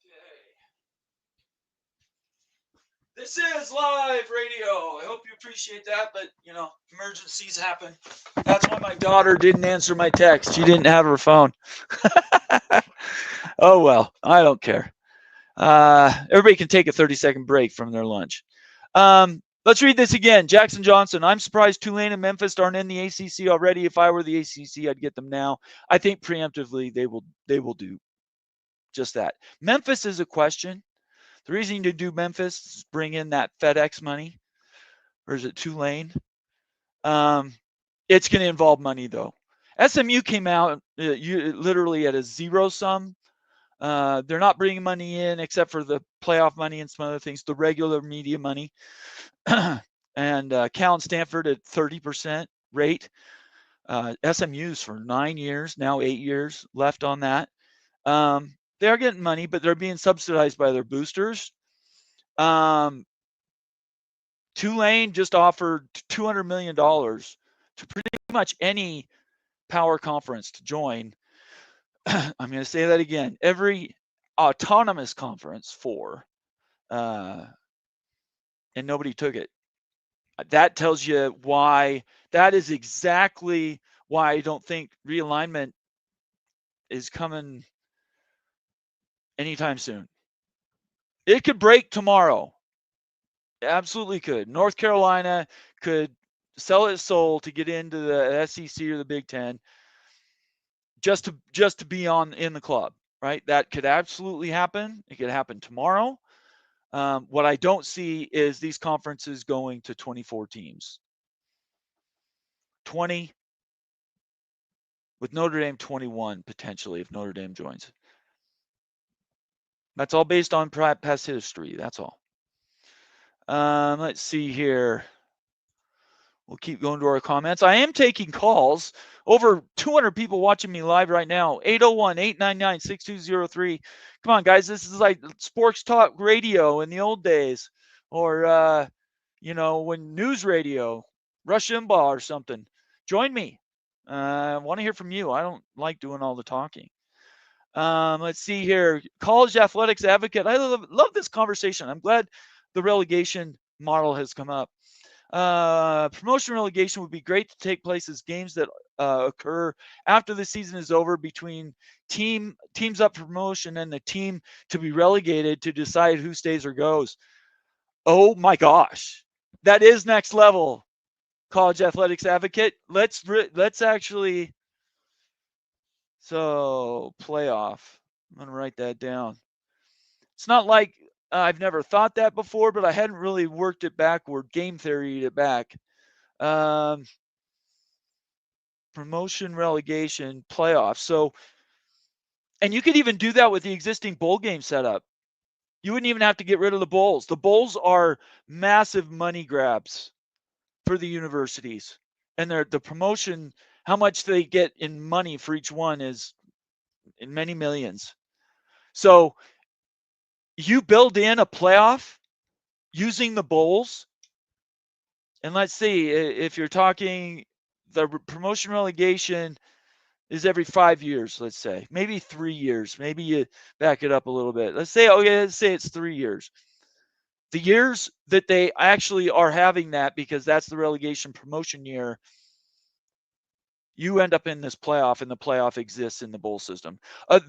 This is live radio. I hope you appreciate that, but emergencies happen. That's why my daughter didn't answer my text. She didn't have her phone. Oh well, I don't care. Everybody can take a 30-second break from their lunch. Let's read this again. Jackson Johnson. I'm surprised Tulane and Memphis aren't in the ACC already. If I were the ACC, I'd get them now. I think preemptively they will do just that. Memphis is a question. The reason to do Memphis is bring in that FedEx money, or is it Tulane? It's going to involve money though. SMU came out literally at a zero sum. They're not bringing money in except for the playoff money and some other things, the regular media money. And Cal and Stanford at 30% rate. SMU's for 9 years, now 8 years left on that. They're getting money, but they're being subsidized by their boosters. Tulane just offered $200 million to pretty much any power conference to join. I'm going to say that again. Every autonomous conference and nobody took it. That tells you why. That is exactly why I don't think realignment is coming anytime soon. It could break tomorrow. Absolutely could. North Carolina could sell its soul to get into the SEC or the Big Ten just to be in the club, right? That could absolutely happen. It could happen tomorrow. What I don't see is these conferences going to 24 teams. 20, with Notre Dame 21 potentially if Notre Dame joins. That's all based on past history. That's all. Let's see here. We'll keep going to our comments. I am taking calls. Over 200 people watching me live right now. 801-899-6203. Come on, guys. This is like sports talk radio in the old days. Or, when news radio, Rush Limbaugh or something. Join me. I want to hear from you. I don't like doing all the talking. Let's see here. College athletics advocate. I love this conversation. I'm glad the relegation model has come up. Promotion relegation would be great to take place as games that occur after the season is over between teams up for promotion and the team to be relegated to decide who stays or goes. Oh my gosh, that is next level. College athletics advocate. Let's actually. So playoff. I'm gonna write that down. It's not like I've never thought that before, but I hadn't really worked it backward, game theory it back. Promotion, relegation, playoffs. So, and you could even do that with the existing bowl game setup. You wouldn't even have to get rid of the bowls. The bowls are massive money grabs for the universities, and the promotion, how much they get in money for each one is in many millions. So you build in a playoff using the bowls, and let's see, if you're talking the promotion relegation is every 5 years, let's say, maybe 3 years, maybe you back it up a little bit. Let's say it's 3 years. The years that they actually are having that, because that's the relegation promotion year, you end up in this playoff, and the playoff exists in the bowl system.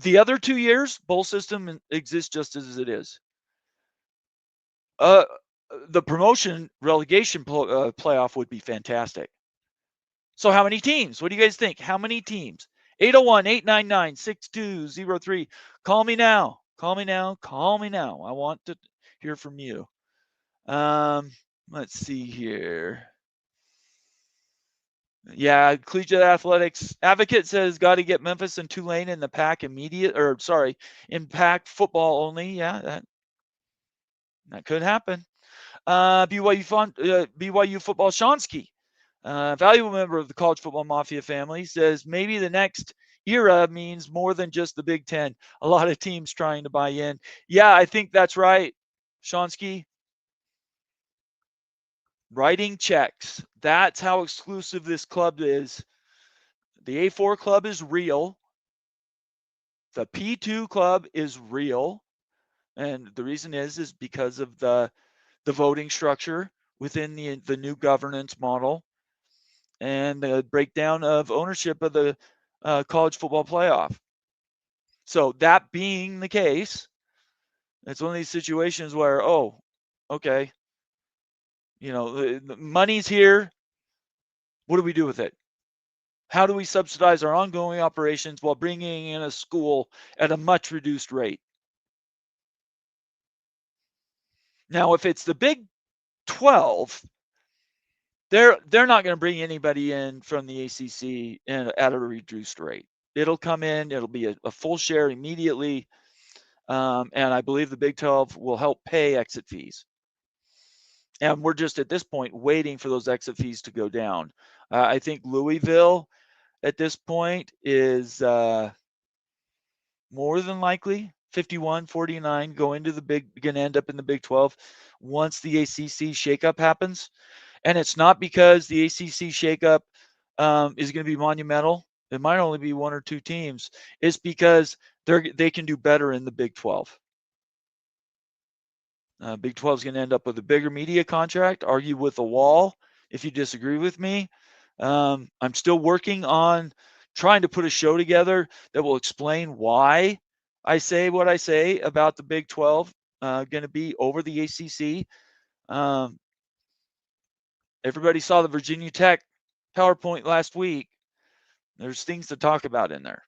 The other 2 years, bowl system exists just as it is. The promotion relegation playoff would be fantastic. So how many teams? What do you guys think? How many teams? 801-899-6203. Call me now. Call me now. Call me now. I want to hear from you. Let's see here. Yeah, collegiate athletics advocate says got to get Memphis and Tulane in the pack impact football only. Yeah, that could happen. BYU football Shonsky, valuable member of the college football mafia family, says maybe the next era means more than just the Big Ten. A lot of teams trying to buy in. Yeah, I think that's right, Shonsky. Writing checks. That's how exclusive this club is. The A4 club is real. The P2 club is real. And the reason is because of the voting structure within the new governance model and the breakdown of ownership of the college football playoff. So that being the case, it's one of these situations where, oh, okay, the money's here. What do we do with it? How do we subsidize our ongoing operations while bringing in a school at a much reduced rate? Now, if it's the Big 12, they're not going to bring anybody in from the ACC at a reduced rate. It'll come in. It'll be a full share immediately. And I believe the Big 12 will help pay exit fees. And we're just at this point waiting for those exit fees to go down. I think Louisville at this point is more than likely 51-49 going to end up in the Big 12 once the ACC shakeup happens. And it's not because the ACC shakeup is going to be monumental. It might only be one or two teams. It's because they can do better in the Big 12. Big 12 is going to end up with a bigger media contract. Argue with the wall if you disagree with me. I'm still working on trying to put a show together that will explain why I say what I say about the Big 12 going to be over the ACC. Everybody saw the Virginia Tech PowerPoint last week. There's things to talk about in there.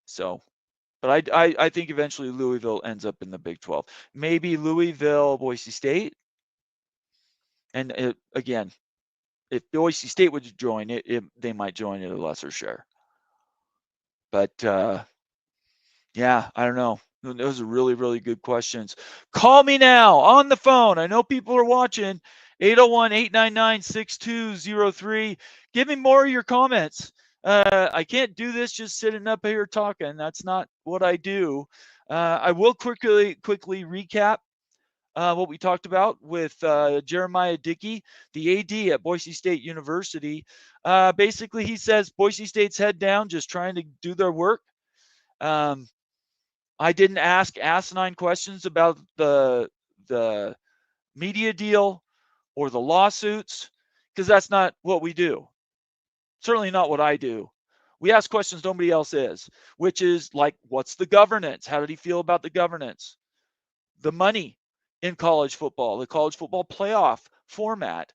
So, but I think eventually Louisville ends up in the Big 12. Maybe Louisville, Boise State. And again, if Boise State would join they might join at a lesser share. But yeah, I don't know. Those are really, really good questions. Call me now on the phone. I know people are watching. 801-899-6203. Give me more of your comments. I can't do this just sitting up here talking. That's not what I do. I will quickly recap what we talked about with Jeramiah Dickey, the AD at Boise State University. Basically, he says Boise State's head down, just trying to do their work. I didn't ask asinine questions about the media deal or the lawsuits because that's not what we do. Certainly not what I do. We ask questions nobody else is, which is like, what's the governance? How did he feel about the governance? The money in college football, the college football playoff format.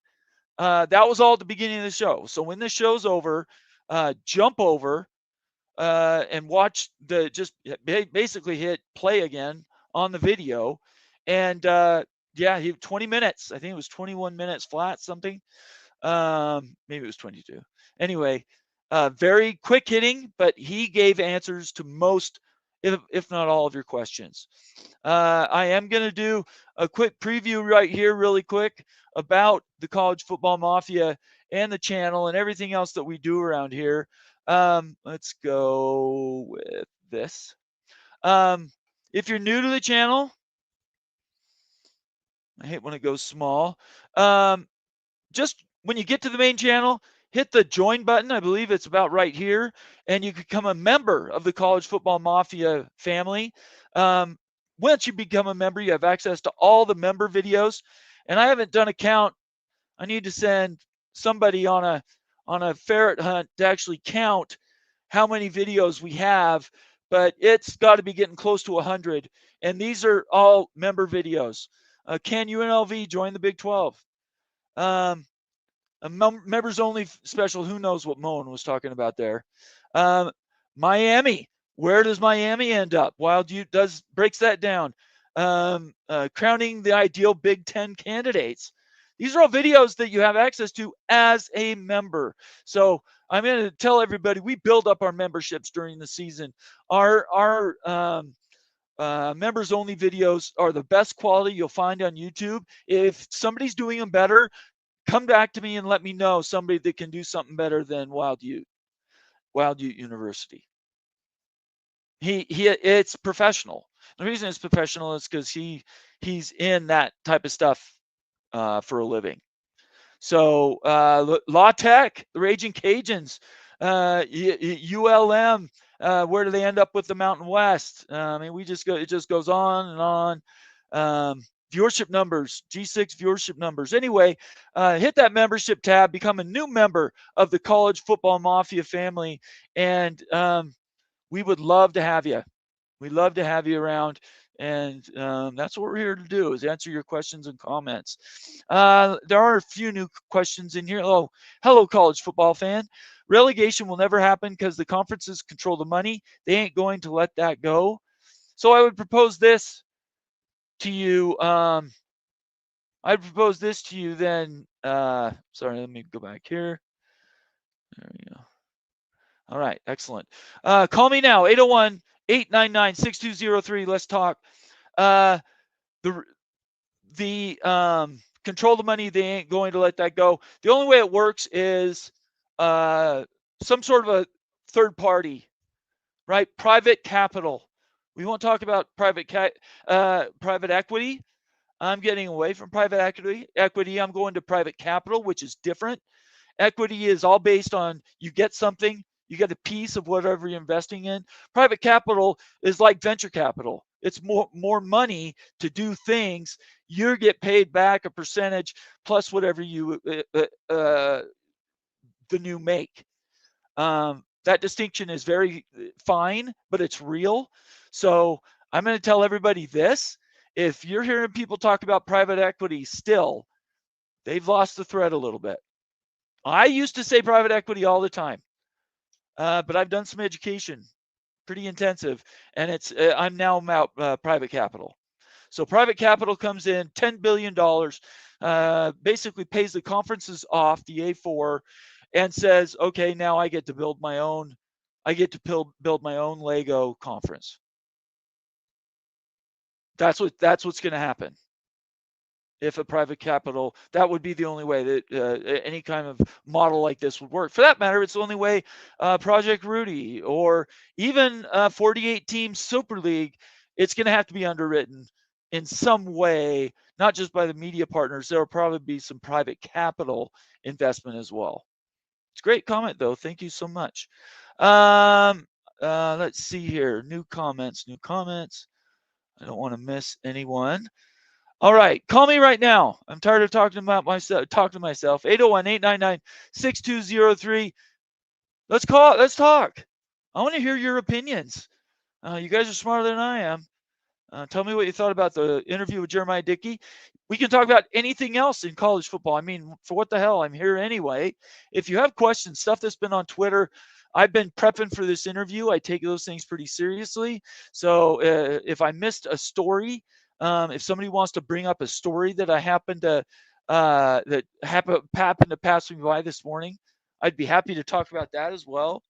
That was all at the beginning of the show. So when this show's over, jump over and watch just basically hit play again on the video. And yeah, 20 minutes. I think it was 21 minutes flat, something. Maybe it was 22. Anyway, very quick hitting, but he gave answers to most, if not all of your questions. I am going to do a quick preview right here really quick about the College Football Mafia and the channel and everything else that we do around here. Let's go with this. If you're new to the channel, I hate when it goes small. Just when you get to the main channel, hit the join button. I believe it's about right here, and you become a member of the College Football Mafia family. Once you become a member, you have access to all the member videos. And I haven't done a count. I need to send somebody on a ferret hunt to actually count how many videos we have, but it's got to be getting close to 100. And these are all member videos. Can UNLV join the Big 12? A members only special. Who knows what Moen was talking about there? Miami. Where does Miami end up? Wild Ute breaks that down. Crowning the ideal Big Ten candidates. These are all videos that you have access to as a member. So I'm going to tell everybody we build up our memberships during the season. Our members only videos are the best quality you'll find on YouTube. If somebody's doing them better, come back to me and let me know somebody that can do something better than Wild Ute University. It's professional. The reason it's professional is because he's in that type of stuff for a living. So La Tech, the Raging Cajuns, ULM. Where do they end up with the Mountain West? I mean, it just goes on and on. Viewership numbers, G6 viewership numbers. Anyway, hit that membership tab, become a new member of the College Football Mafia family, and we would love to have you. We'd love to have you around, and that's what we're here to do, is answer your questions and comments. There are a few new questions in here. Oh, hello, college football fan. Relegation will never happen because the conferences control the money. They ain't going to let that go. So I would propose this to you. I'd propose this to you then. Sorry, let me go back here. There we go. All right, excellent. Call me now, 801-899-6203. Let's talk. The control the money, they ain't going to let that go. The only way it works is some sort of a third party, right? Private capital. We won't talk about private equity. I'm getting away from private equity. I'm going to private capital, which is different. Equity is all based on you get something, you get a piece of whatever you're investing in. Private capital is like venture capital. It's more money to do things. You get paid back a percentage plus whatever the new make. That distinction is very fine, but it's real. So I'm going to tell everybody this. If you're hearing people talk about private equity still, they've lost the thread a little bit. I used to say private equity all the time, but I've done some education, pretty intensive, and I'm now about private capital. So private capital comes in, $10 billion, basically pays the conferences off, the A4, and says, okay, now I get to build my own Lego conference. That's what's going to happen. If a private capital, that would be the only way that any kind of model like this would work. For that matter, it's the only way Project Rudy or even 48-team Super League, it's going to have to be underwritten in some way, not just by the media partners. There will probably be some private capital investment as well. It's a great comment, though. Thank you so much. Let's see here. New comments. I don't want to miss anyone. All right, call me right now. I'm tired of talking to myself. 801-899-6203. Let's talk. I want to hear your opinions. You guys are smarter than I am. Tell me what you thought about the interview with Jeramiah Dickey. We can talk about anything else in college football. I mean, for what the hell, I'm here anyway. If you have questions, stuff that's been on Twitter, I've been prepping for this interview. I take those things pretty seriously. So if I missed a story, if somebody wants to bring up a story that I happened to pass me by this morning, I'd be happy to talk about that as well.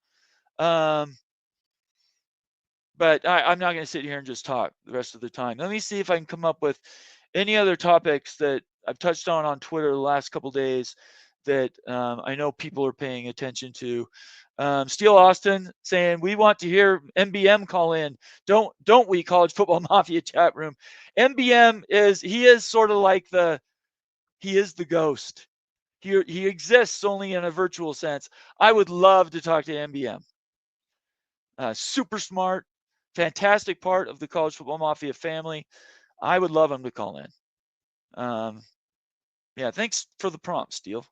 But I'm not going to sit here and just talk the rest of the time. Let me see if I can come up with any other topics that I've touched on Twitter the last couple of days that I know people are paying attention to. Steel Austin saying, we want to hear MBM call in. Don't we, College Football Mafia chat room? MBM he is sort of like he is the ghost. He exists only in a virtual sense. I would love to talk to MBM. Super smart, fantastic part of the College Football Mafia family. I would love him to call in. Yeah, thanks for the prompt, Steel.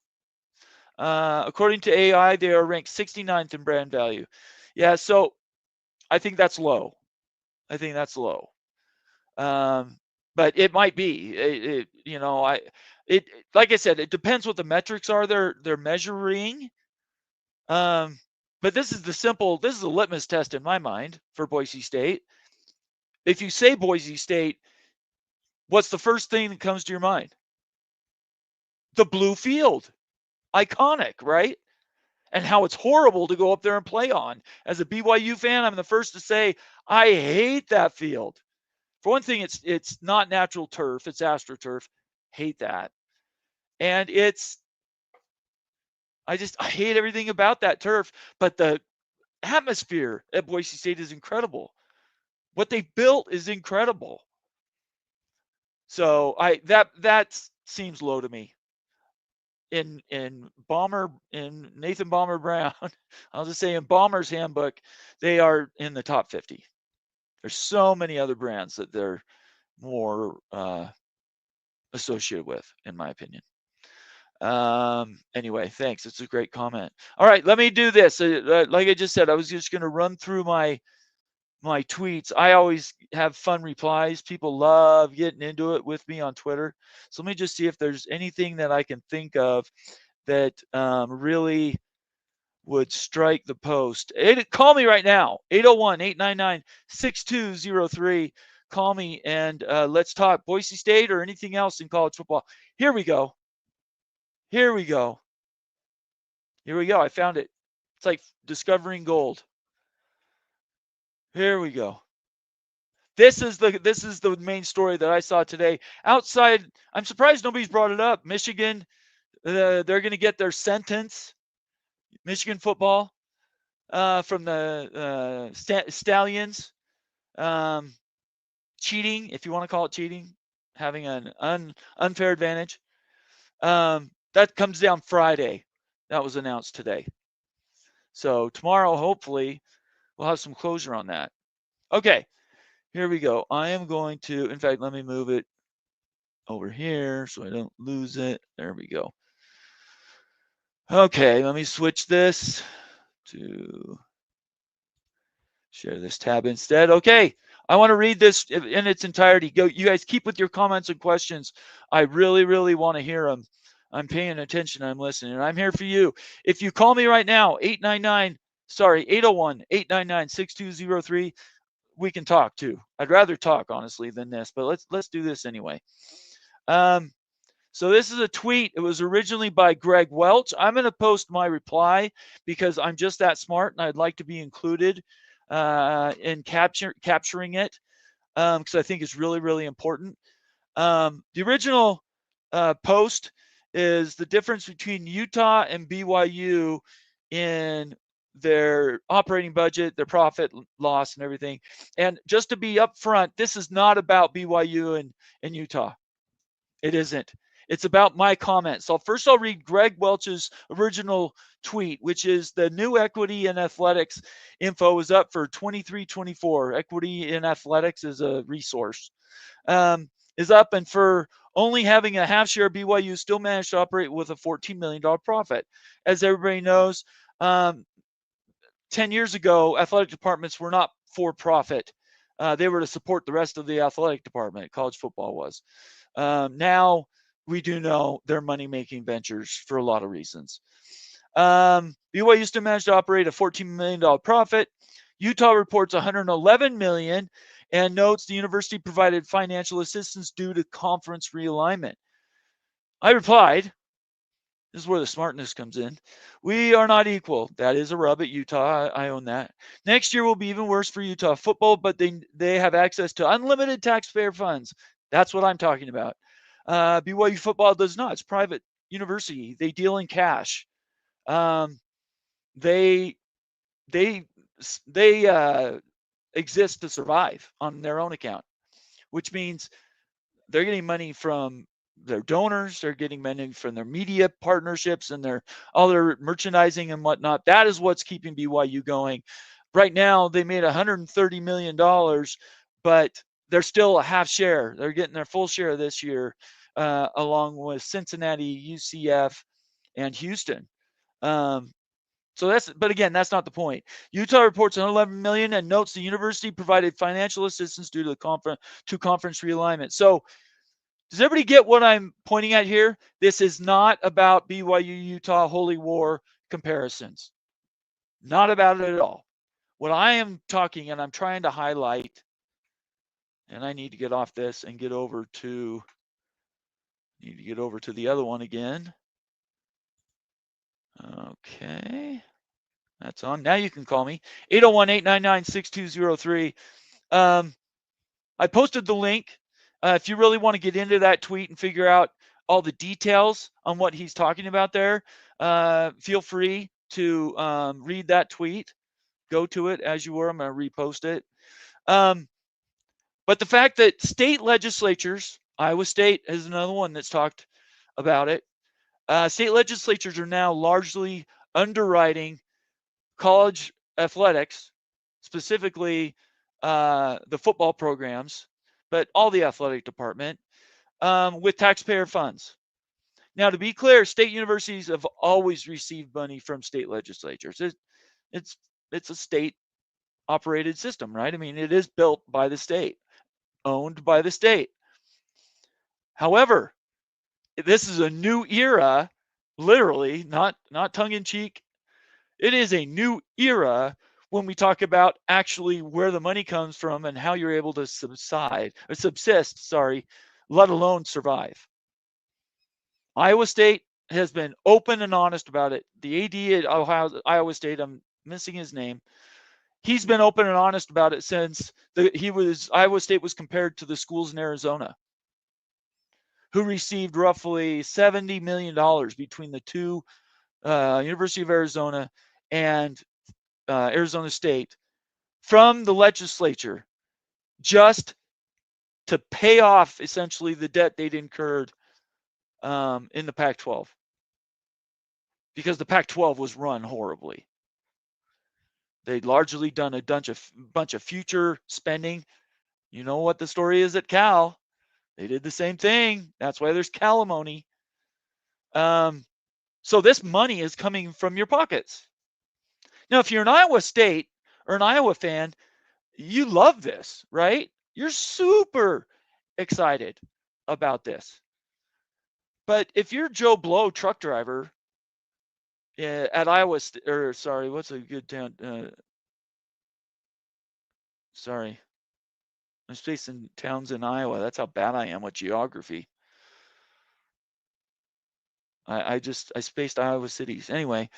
According to AI, they are ranked 69th in brand value. Yeah, so I think that's low. But it might be. Like I said, it depends what the metrics are they're measuring. But this is a litmus test in my mind for Boise State. If you say Boise State, what's the first thing that comes to your mind? The blue field, iconic, right? And how it's horrible to go up there and play on. As a BYU fan, I'm the first to say I hate that field. For one thing, it's not natural turf; it's astroturf. Hate that, and I hate everything about that turf. But the atmosphere at Boise State is incredible. What they built is incredible. So that seems low to me. In Nathan Bomber Brown, I'll just say in Bomber's handbook, they are in the top 50. There's so many other brands that they're more associated with, in my opinion. Anyway, thanks. It's a great comment. All right, let me do this. Like I just said, I was just going to run through my tweets. I always have fun replies. People love getting into it with me on Twitter. So let me just see if there's anything that I can think of that really would strike the post. Call me right now, 801-899-6203. Call me and let's talk Boise State or anything else in college football. Here we go. Here we go. Here we go. I found it. It's like discovering gold. Here we go. This is the main story that I saw today. Outside, I'm surprised nobody's brought it up. Michigan, they're going to get their sentence. Michigan football from the Stallions, cheating, if you want to call it cheating, having an unfair advantage. That comes down Friday. That was announced today. So tomorrow, hopefully, we'll have some closure on that. Okay, here we go. I am going to, in fact, let me move it over here so I don't lose it. There we go. Okay, let me switch this to share this tab instead. Okay, I want to read this in its entirety. Go, you guys keep with your comments and questions. I really, really want to hear them. I'm paying attention. I'm listening. And I'm here for you. If you call me right now, 801-899-6203, we can talk too. I'd rather talk, honestly, than this, but let's do this anyway. So this is a tweet. It was originally by Greg Welch. I'm going to post my reply because I'm just that smart and I'd like to be included in capturing it because I think it's really, really important. The original post is the difference between Utah and BYU in their operating budget, their profit loss, and everything. And just to be upfront, this is not about BYU and Utah. It isn't. It's about my comments. So first I'll read Greg Welch's original tweet, which is the new equity in athletics info is up for 23-24. Equity in athletics is a resource. Is up, and for only having a half share, BYU still managed to operate with a $14 million profit. As everybody knows, 10 years ago, athletic departments were not for profit. They were to support the rest of the athletic department. College football was. Now we do know they're money-making ventures for a lot of reasons. BYU used to manage to operate a $14 million profit. Utah reports $111 million and notes the university provided financial assistance due to conference realignment. I replied, this is where the smartness comes in. We are not equal. That is a rub at Utah. I own that. Next year will be even worse for Utah football, but they have access to unlimited taxpayer funds. That's what I'm talking about. BYU football does not. It's private university. They deal in cash. They exist to survive on their own account, which means they're getting money from their donors. They're getting money from their media partnerships and their other merchandising and whatnot. That is what's keeping BYU going. Right now, they made $130 million, but they're still a half share. They're getting their full share this year, along with Cincinnati, UCF, and Houston. But again, that's not the point. Utah reports $111 million and notes the university provided financial assistance due to the conference realignment. So does everybody get what I'm pointing at here? This is not about BYU Utah Holy War comparisons. Not about it at all. What I am talking and I'm trying to highlight, and I need to get off this and get over to Need to get over to the other one again. Okay. That's on. Now you can call me. 801-899-6203. I posted the link. If you really want to get into that tweet and figure out all the details on what he's talking about there, feel free to read that tweet. Go to it as you were. I'm going to repost it. But the fact that state legislatures, Iowa State is another one that's talked about it. State legislatures are now largely underwriting college athletics, specifically the football programs, but all the athletic department, with taxpayer funds. Now, to be clear, state universities have always received money from state legislatures. It's a state-operated system, right? I mean, it is built by the state, owned by the state. However, this is a new era, literally, not tongue-in-cheek. It is a new era when we talk about actually where the money comes from and how you're able to subsist, let alone survive. Iowa State has been open and honest about it. The AD at Iowa State, I'm missing his name. He's been open and honest about it since Iowa State was compared to the schools in Arizona, who received roughly $70 million between the two, University of Arizona and Arizona State, from the legislature, just to pay off essentially the debt they'd incurred in the Pac-12, because the Pac-12 was run horribly. They'd largely done a bunch of future spending. You know what the story is at Cal? They did the same thing. That's why there's calimony. So this money is coming from your pockets. Now, if you're an Iowa State or an Iowa fan, you love this, right? You're super excited about this. But if you're Joe Blow, truck driver at Iowa State, or sorry, what's a good town? Sorry, I'm spacing towns in Iowa. That's how bad I am with geography. I spaced Iowa cities. Anyway,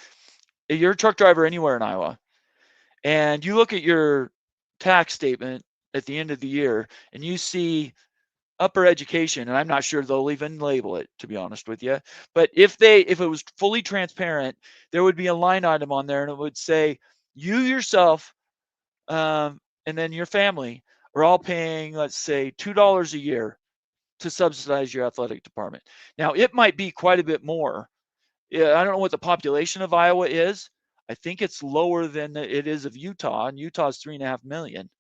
if you're a truck driver anywhere in Iowa, and you look at your tax statement at the end of the year, and you see upper education, and I'm not sure they'll even label it, to be honest with you. But if it was fully transparent, there would be a line item on there, and it would say you yourself, and then your family are all paying, let's say, $2 a year to subsidize your athletic department. Now, it might be quite a bit more. Yeah, I don't know what the population of Iowa is. I think it's lower than it is of Utah, and Utah's 3.5 million.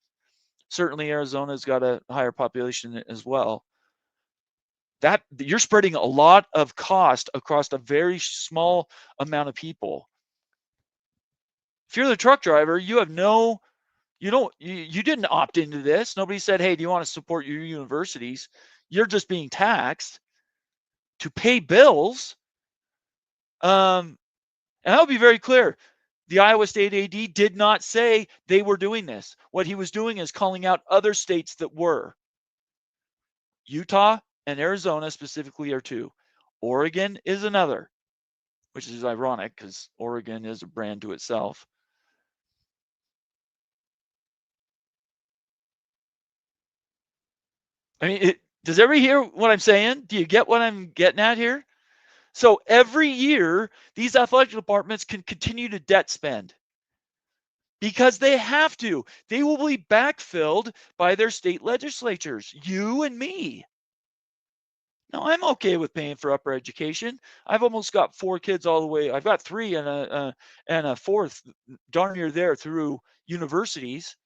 Certainly, Arizona's got a higher population as well. That you're spreading a lot of cost across a very small amount of people. If you're the truck driver, you didn't opt into this. Nobody said, hey, do you want to support your universities? You're just being taxed to pay bills. And I'll be very clear. The Iowa State AD did not say they were doing this. What he was doing is calling out other states that were. Utah and Arizona specifically are two. Oregon is another, which is ironic because Oregon is a brand to itself. I mean, does everybody hear what I'm saying? Do you get what I'm getting at here? So every year, these athletic departments can continue to debt spend because they have to. They will be backfilled by their state legislatures, you and me. Now, I'm okay with paying for upper education. I've almost got 4 kids all the way. I've got 3 and a fourth darn near there through universities.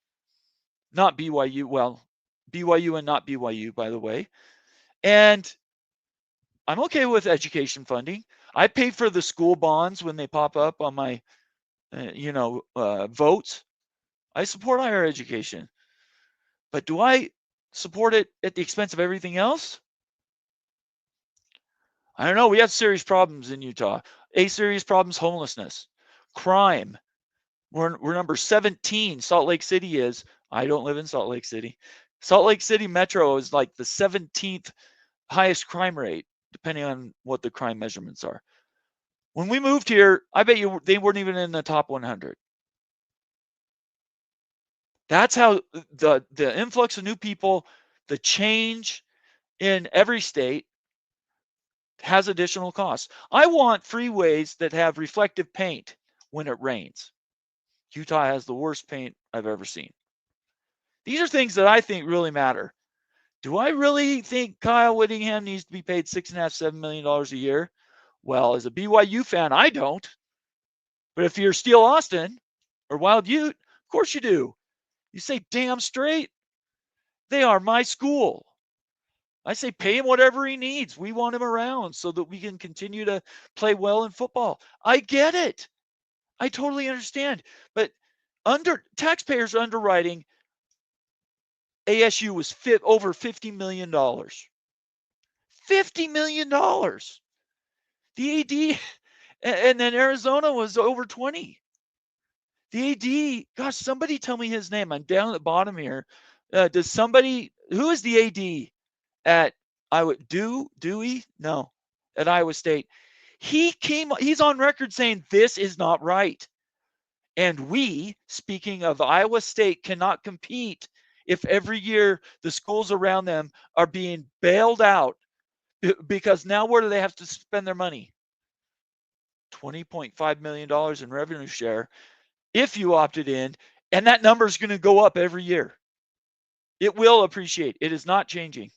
Not BYU. Well, BYU and not BYU, by the way. And I'm okay with education funding. I pay for the school bonds when they pop up on my, votes. I support higher education. But do I support it at the expense of everything else? I don't know. We have serious problems in Utah. A serious problem is homelessness, crime. We're number 17. Salt Lake City is. I don't live in Salt Lake City. Salt Lake City Metro is like the 17th highest crime rate, depending on what the crime measurements are. When we moved here, I bet you they weren't even in the top 100. That's how the influx of new people, the change in every state has additional costs. I want freeways that have reflective paint when it rains. Utah has the worst paint I've ever seen. These are things that I think really matter. Do I really think Kyle Whittingham needs to be paid $6.5–7 million a year? Well, as a BYU fan, I don't. But if you're Steel Austin or Wild Ute, of course you do. You say, damn straight, they are my school. I say, pay him whatever he needs. We want him around so that we can continue to play well in football. I get it. I totally understand. But taxpayers underwriting, ASU was over $50 million. $50 million. The AD, and then Arizona was over 20. The AD, gosh, somebody tell me his name. I'm down at the bottom here. Who is the AD at Iowa? Dewey? No, at Iowa State. He's on record saying this is not right. And we, speaking of Iowa State, cannot compete if every year the schools around them are being bailed out, because now where do they have to spend their money? $20.5 million in revenue share if you opted in, and that number is going to go up every year. It will appreciate. It is not changing.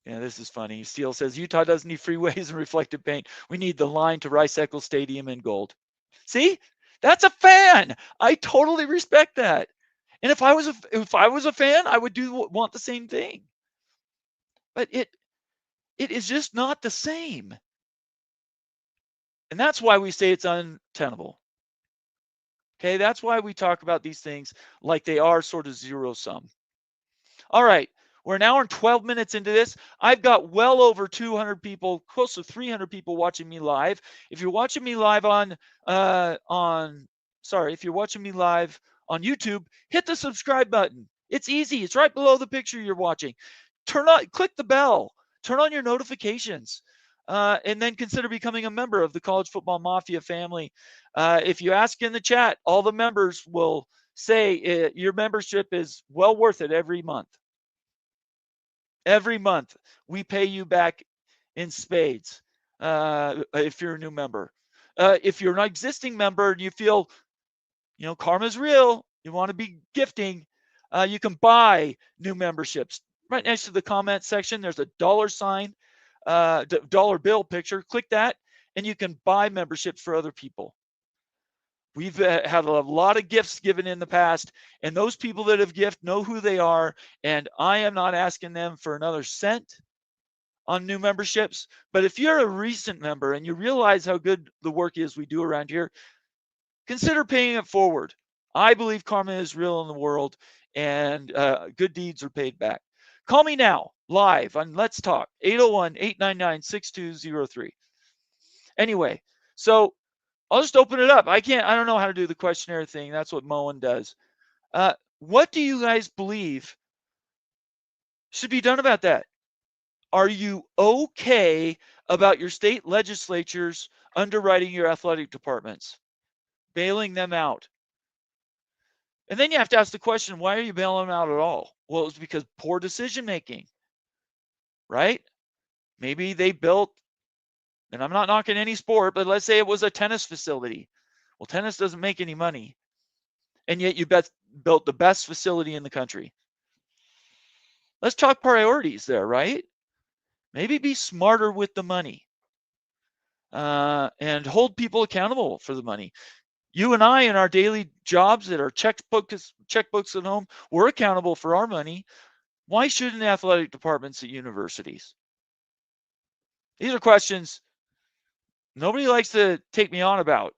Yeah, this is funny. Steele says, Utah doesn't need freeways and reflective paint. We need the line to Rice-Eccles Stadium in gold. See? That's a fan. I totally respect that. And if I was a fan, I would want the same thing. But it is just not the same. And that's why we say it's untenable. Okay, that's why we talk about these things like they are sort of zero sum. All right, we're an hour and 12 minutes into this. I've got well over 200 people, close to 300 people watching me live. If you're watching me live if you're watching me live on YouTube, hit the subscribe button. It's easy. It's right below the picture you're watching. Click the bell. Turn on your notifications. And then consider becoming a member of the College Football Mafia family. If you ask in the chat, all the members will say your membership is well worth it every month. Every month, we pay you back in spades if you're a new member. If you're an existing member and you feel, karma's real, you want to be gifting, you can buy new memberships. Right next to the comment section, there's a $sign. Dollar bill picture. Click that and you can buy memberships for other people. We've had a lot of gifts given in the past, and those people that have gifted know who they are, and I am not asking them for another cent on new memberships. But if you're a recent member and you realize how good the work is we do around here, consider paying it forward. I believe karma is real in the world, and good deeds are paid back. Call me now, live on Let's Talk, 801-899-6203. Anyway, so I'll just open it up. I don't know how to do the questionnaire thing. That's what Moen does. What do you guys believe should be done about that? Are you okay about your state legislatures underwriting your athletic departments, bailing them out? And then you have to ask the question, why are you bailing them out at all? Well, it's because poor decision making, right? Maybe they built, and I'm not knocking any sport, but let's say it was a tennis facility. Well, tennis doesn't make any money, and yet you built the best facility in the country. Let's talk priorities there, right? Maybe be smarter with the money and hold people accountable for the money. You and I in our daily jobs at our checkbooks at home, we're accountable for our money. Why shouldn't athletic departments at universities? These are questions nobody likes to take me on about.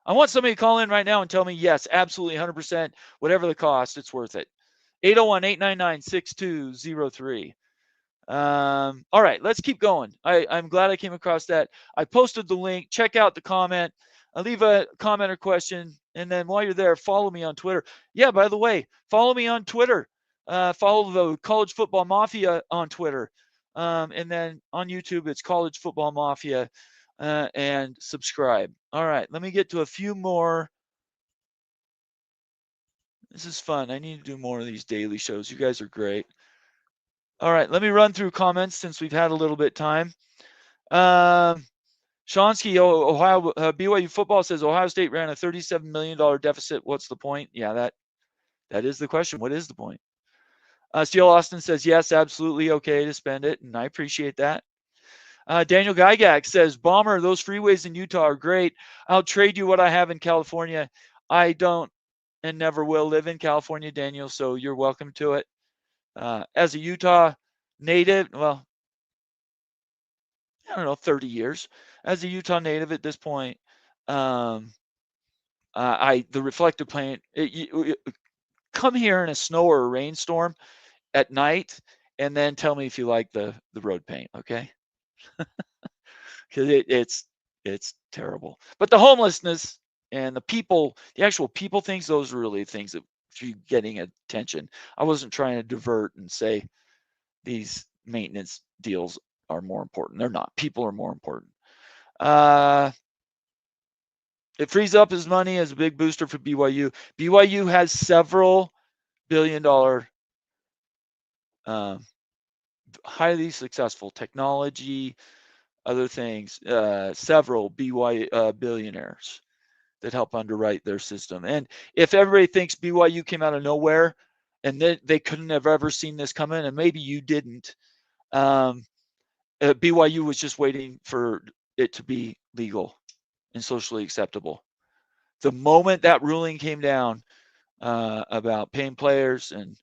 I want somebody to call in right now and tell me, yes, absolutely, 100%, whatever the cost, it's worth it. 801-899-6203. All right, let's keep going. I'm glad I came across that. I posted the link. Check out the comment. I'll leave a comment or question. And then while you're there, follow me on Twitter. Yeah, by the way, follow me on Twitter. Follow the College Football Mafia on Twitter. And then on YouTube, it's College Football Mafia, and subscribe. All right, let me get to a few more. This is fun. I need to do more of these daily shows. You guys are great. All right, let me run through comments since we've had a little bit time. Shonsky, Ohio, BYU football says Ohio State ran a $37 million deficit. What's the point? Yeah, that is the question. What is the point? Steele Austin says, yes, absolutely okay to spend it, and I appreciate that. Daniel Gygax says, Bomber, those freeways in Utah are great. I'll trade you what I have in California. I don't and never will live in California, Daniel, so you're welcome to it. As a Utah native, well, I don't know, 30 years. As a Utah native at this point, the reflective paint, come here in a snow or a rainstorm at night, and then tell me if you like the road paint, okay? Because it's terrible. But the homelessness and the actual people things, those are really things that if you're getting attention. I wasn't trying to divert and say these maintenance deals are more important. They're not. People are more important. It frees up his money as a big booster for BYU. BYU has several billion-dollar, highly successful technology, other things, several billionaires that help underwrite their system. And if everybody thinks BYU came out of nowhere and they couldn't have ever seen this coming, and maybe you didn't, BYU was just waiting for it to be legal and socially acceptable. The moment that ruling came down about paying players and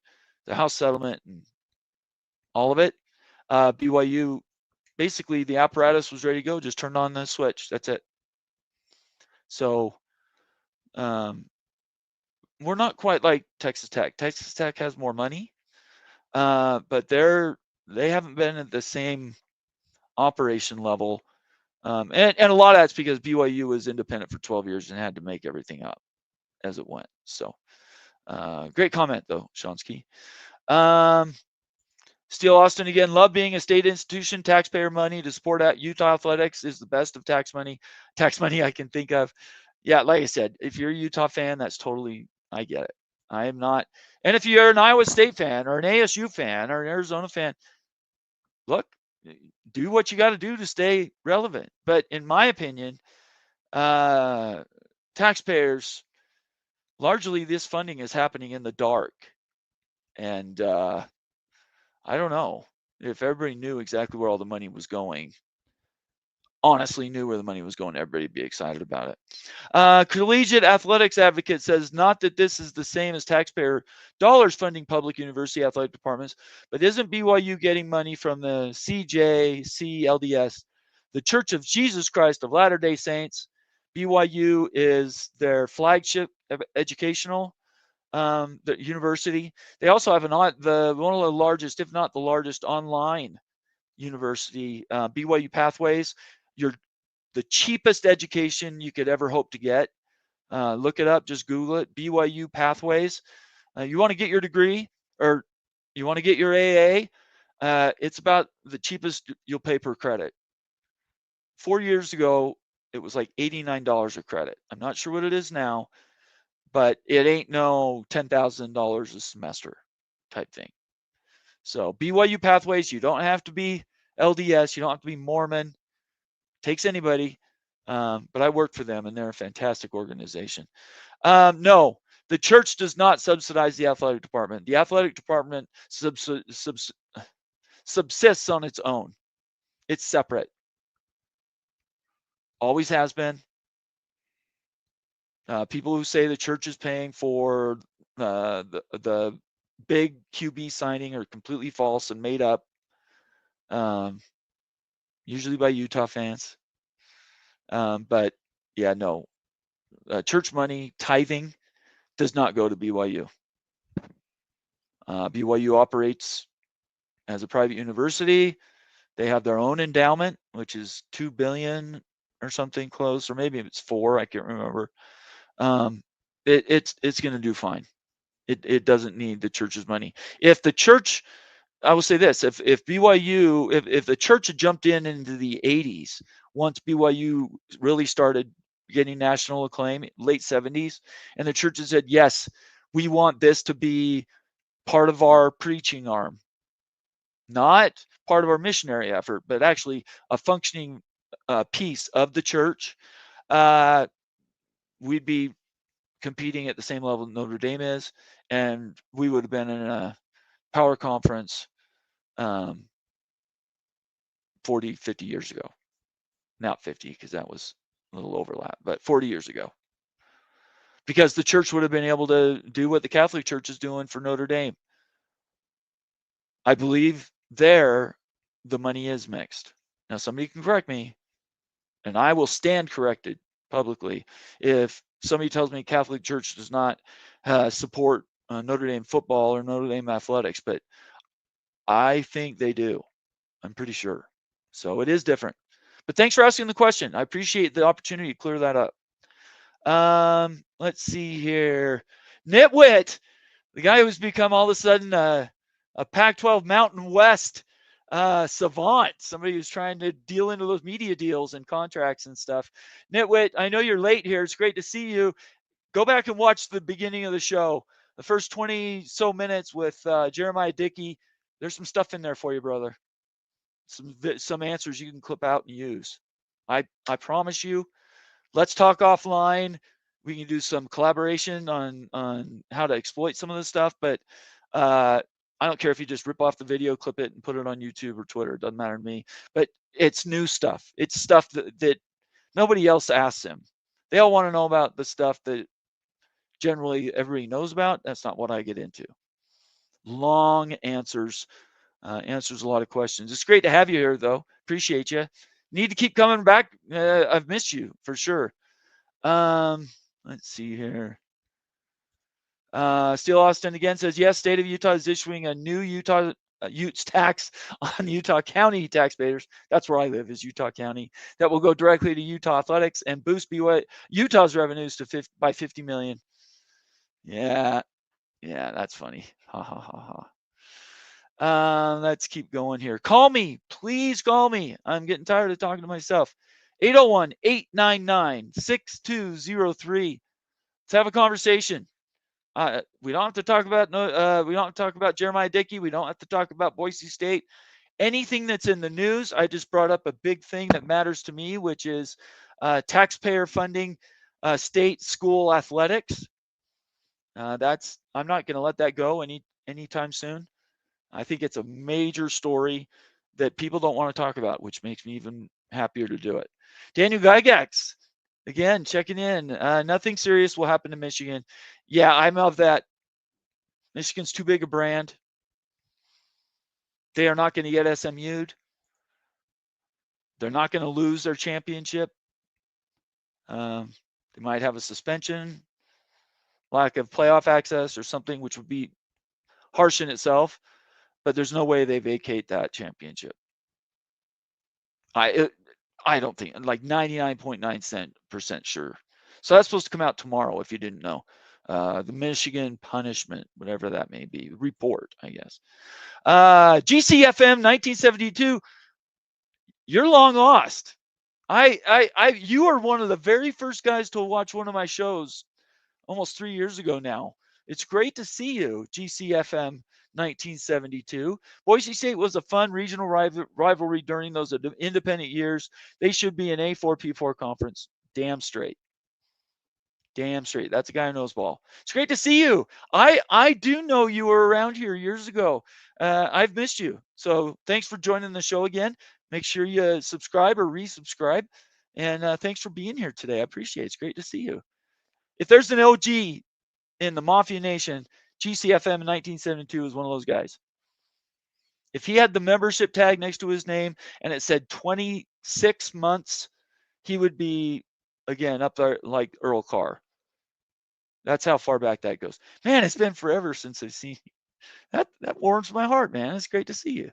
the House settlement and all of it, BYU, basically the apparatus was ready to go. Just turned on the switch. That's it. So we're not quite like Texas Tech. Texas Tech has more money, but they haven't been at the same operation level. And a lot of that's because BYU was independent for 12 years and had to make everything up as it went. So great comment, though, Shonsky. Steele Austin again, love being a state institution. Taxpayer money to support Utah athletics is the best of tax money I can think of. Yeah, like I said, if you're a Utah fan, that's totally, I get it. I am not. And if you're an Iowa State fan or an ASU fan or an Arizona fan, look, do what you got to do to stay relevant. But in my opinion, taxpayers, largely this funding is happening in the dark. And I don't know if everybody knew exactly where all the money was going. Honestly knew where the money was going, everybody would be excited about it. Collegiate Athletics Advocate says, not that this is the same as taxpayer dollars funding public university athletic departments, but isn't BYU getting money from the CJCLDS, the Church of Jesus Christ of Latter-day Saints? BYU is their flagship educational the university. They also have one of the largest, if not the largest, online university, BYU Pathways. The cheapest education you could ever hope to get. Look it up, just Google it, BYU Pathways. You want to get your degree or you want to get your AA, it's about the cheapest you'll pay per credit. 4 years ago, it was like $89 a credit. I'm not sure what it is now, but it ain't no $10,000 a semester type thing. So BYU Pathways, you don't have to be LDS, you don't have to be Mormon. Takes anybody, but I work for them, and they're a fantastic organization. No, the church does not subsidize the athletic department. The athletic department subsists on its own. It's separate. Always has been. People who say the church is paying for the big QB signing are completely false and made up, usually by Utah fans. But yeah, no, church money, tithing, does not go to BYU. BYU operates as a private university. They have their own endowment, which is $2 billion or something close, or maybe it's $4 billion. I can't remember. It's going to do fine. It doesn't need the church's money. If the church, I will say this, if BYU, if the church had jumped in into the 80s, once BYU really started getting national acclaim, late 70s, and the church had said, yes, we want this to be part of our preaching arm, not part of our missionary effort, but actually a functioning piece of the church, uh, we'd be competing at the same level Notre Dame is, and we would have been in a power conference um, 40, 50 years ago. Not 50, because that was a little overlap, but 40 years ago. Because the church would have been able to do what the Catholic Church is doing for Notre Dame. I believe there the money is mixed. Now, somebody can correct me, and I will stand corrected publicly if somebody tells me Catholic Church does not support Notre Dame football or Notre Dame athletics, but I think they do. I'm pretty sure. So it is different. But thanks for asking the question. I appreciate the opportunity to clear that up. Let's see here. Nitwit, the guy who's become all of a sudden a Pac-12 Mountain West savant, somebody who's trying to deal into those media deals and contracts and stuff. Nitwit, I know you're late here. It's great to see you. Go back and watch the beginning of the show, the first 20 so minutes with Jeramiah Dickey. There's some stuff in there for you, brother. Some answers you can clip out and use. I promise you. Let's talk offline. We can do some collaboration on how to exploit some of this stuff, but I don't care if you just rip off the video, clip it, and put it on YouTube or Twitter. It doesn't matter to me. But it's new stuff. It's stuff that nobody else asks them. They all want to know about the stuff that generally everybody knows about. That's not what I get into. Long answers. Answers a lot of questions. It's great to have you here, though. Appreciate you. Need to keep coming back. I've missed you for sure. Let's see here. Steel Austin again says, yes, state of Utah is issuing a new Utah Utes tax on Utah County taxpayers. That's where I live, is Utah County. That will go directly to Utah athletics and boost Utah's revenues to by 50 million. Yeah, that's funny. Ha ha ha ha. Let's keep going here. Call me. Please call me. I'm getting tired of talking to myself. 801-899-6203. Let's have a conversation. We don't have to talk about we don't have to talk about Jeramiah Dickey. We don't have to talk about Boise State. Anything that's in the news, I just brought up a big thing that matters to me, which is taxpayer funding state school athletics. I'm not going to let that go anytime soon. I think it's a major story that people don't want to talk about, which makes me even happier to do it. Daniel Gygax, again, checking in. Nothing serious will happen to Michigan. Yeah, I'm of that. Michigan's too big a brand. They are not going to get SMU'd. They're not going to lose their championship. They might have a suspension, lack of playoff access, or something which would be harsh in itself. But there's no way they vacate that championship. I don't think, like 99.9% sure. So that's supposed to come out tomorrow if you didn't know. The Michigan punishment, whatever that may be, report, I guess. GCFM 1972, you're long lost. You are one of the very first guys to watch one of my shows almost 3 years ago now. It's great to see you, GCFM 1972. Boise State was a fun regional rivalry during those independent years. They should be an A4P4 conference. Damn straight. That's a guy who knows ball. It's great to see you. I do know you were around here years ago. I've missed you. So thanks for joining the show again. Make sure you subscribe or resubscribe. And thanks for being here today. I appreciate it. It's great to see you. If there's an OG in the Mafia Nation, GCFM in 1972 is one of those guys. If he had the membership tag next to his name and it said 26 months, he would be, again, up there like Earl Carr. That's how far back that goes. Man, it's been forever since I've seen you. That warms my heart, man. It's great to see you.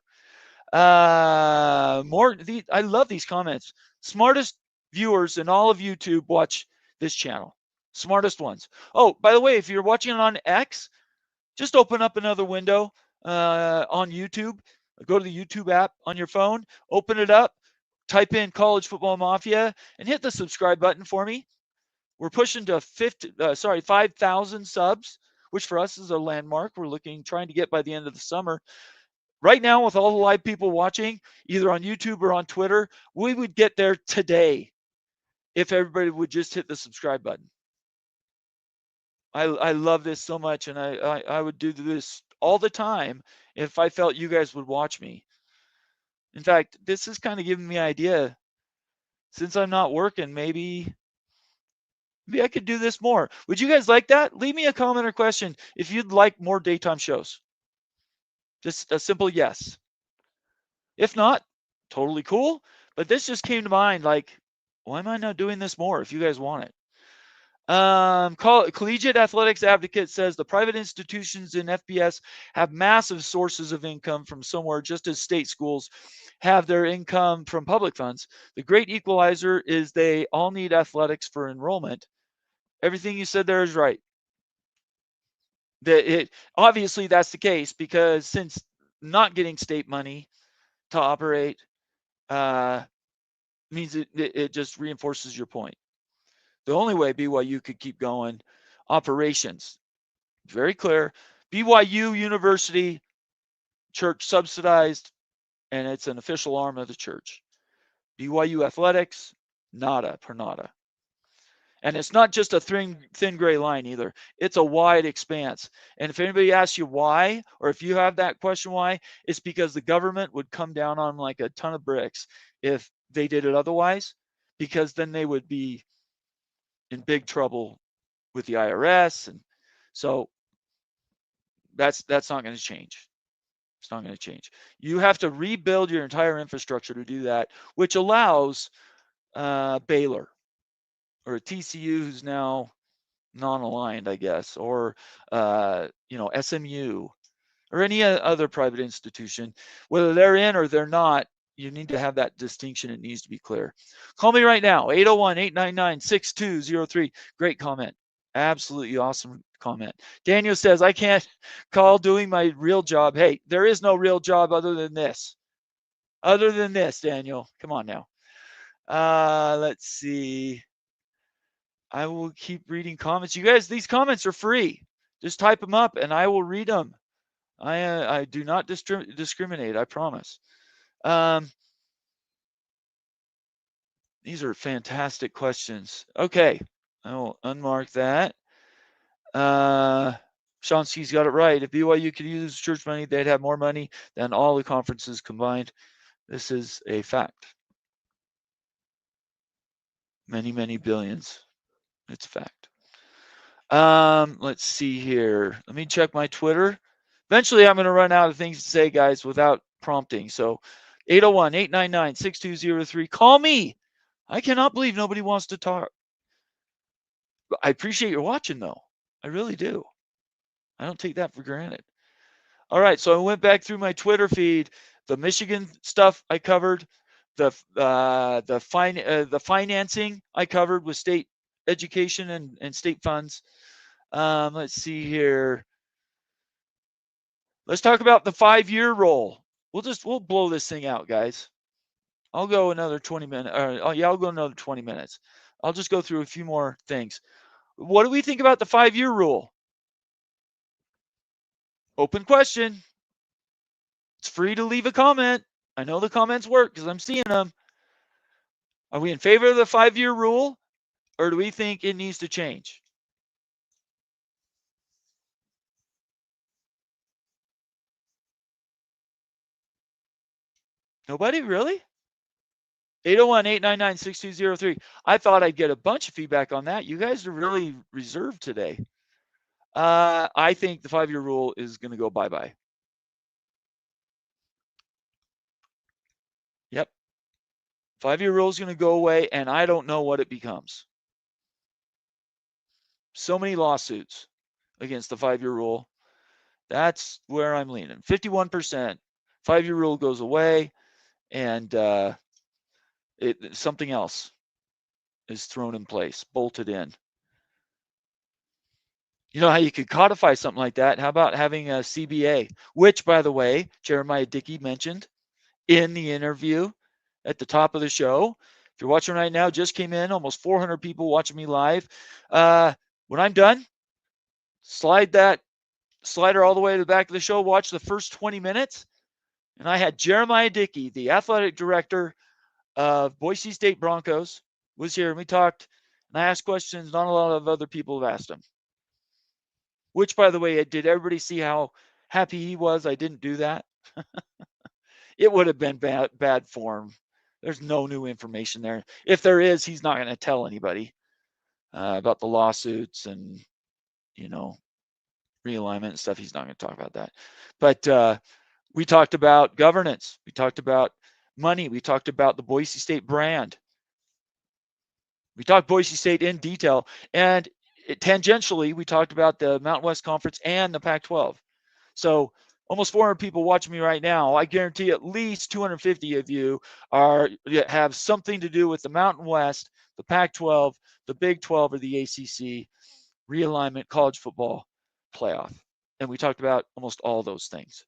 I love these comments. Smartest viewers in all of YouTube watch this channel. Smartest ones. Oh, by the way, if you're watching it on X, Just open up another window on YouTube. Go to the YouTube app on your phone, open it up, type in College Football Mafia, and hit the subscribe button for me. We're pushing to 5,000 subs, which for us is a landmark. We're trying to get by the end of the summer. Right now, with all the live people watching, either on YouTube or on Twitter, we would get there today if everybody would just hit the subscribe button. I love this so much, and I would do this all the time if I felt you guys would watch me. In fact, this is kind of giving me an idea. Since I'm not working, maybe I could do this more. Would you guys like that? Leave me a comment or question if you'd like more daytime shows. Just a simple yes. If not, totally cool. But this just came to mind like, why am I not doing this more if you guys want it? Collegiate Athletics Advocate says the private institutions in FBS have massive sources of income from somewhere, just as state schools have their income from public funds. The great equalizer is they all need athletics for enrollment. Everything you said there is right. Obviously that's the case because since not getting state money to operate means it just reinforces your point. The only way BYU could keep going, operations, very clear. BYU University, church subsidized, and it's an official arm of the church. BYU Athletics, nada per nada. And it's not just a thin gray line either. It's a wide expanse. And if anybody asks you why, or if you have that question why, it's because the government would come down on like a ton of bricks if they did it otherwise, because then they would be in big trouble with the IRS. And so that's not going to change. It's not going to change. You have to rebuild your entire infrastructure to do that, which allows Baylor or a TCU who's now non-aligned, I guess, or SMU or any other private institution, whether they're in or they're not. You need to have that distinction. It needs to be clear. Call me right now, 801-899-6203. Great comment. Absolutely awesome comment. Daniel says, I can't call doing my real job. Hey, there is no real job other than this. Other than this, Daniel. Come on now. Let's see. I will keep reading comments. You guys, these comments are free. Just type them up and I will read them. I do not discriminate, I promise. These are fantastic questions. Okay, I will unmark that. Shonsky's got it right. If BYU could use church money, they'd have more money than all the conferences combined. This is a fact. Many, many billions. It's a fact. Let's see here. Let me check my Twitter. Eventually, I'm going to run out of things to say, guys, without prompting. So 801-899-6203. Call me. I cannot believe nobody wants to talk. I appreciate your watching, though. I really do. I don't take that for granted. All right, so I went back through my Twitter feed. The Michigan stuff I covered. The financing I covered with state education and state funds. Let's see here. Let's talk about the 5-year roll. We'll blow this thing out, guys. I'll go another 20 minutes. I'll go another 20 minutes. I'll just go through a few more things. What do we think about the 5-year rule? Open question. It's free to leave a comment. I know the comments work because I'm seeing them. Are we in favor of the 5-year rule, or do we think it needs to change? Nobody? Really? 801-899-6203. I thought I'd get a bunch of feedback on that. You guys are really reserved today. I think the 5-year rule is going to go bye-bye. Yep. 5-year rule is going to go away, and I don't know what it becomes. So many lawsuits against the 5-year rule. That's where I'm leaning. 51%. 5-year rule goes away, and something else is thrown in place, bolted in. You know how you could codify something like that? How about having a CBA, which, by the way, Jeramiah Dickey mentioned in the interview at the top of the show. If you're watching right now, just came in, almost 400 people watching me live. When I'm done, slide that slider all the way to the back of the show, watch the first 20 minutes. And I had Jeramiah Dickey, the athletic director of Boise State Broncos, was here, and we talked, and I asked questions not a lot of other people have asked him. Which, by the way, did everybody see how happy he was I didn't do that? It would have been bad form. There's no new information there. If there is, he's not going to tell anybody about the lawsuits and, realignment and stuff. He's not going to talk about that. But we talked about governance. We talked about money. We talked about the Boise State brand. We talked Boise State in detail. And tangentially, we talked about the Mountain West Conference and the Pac-12. So almost 400 people watching me right now. I guarantee at least 250 of you have something to do with the Mountain West, the Pac-12, the Big 12, or the ACC, realignment, college football playoff. And we talked about almost all those things.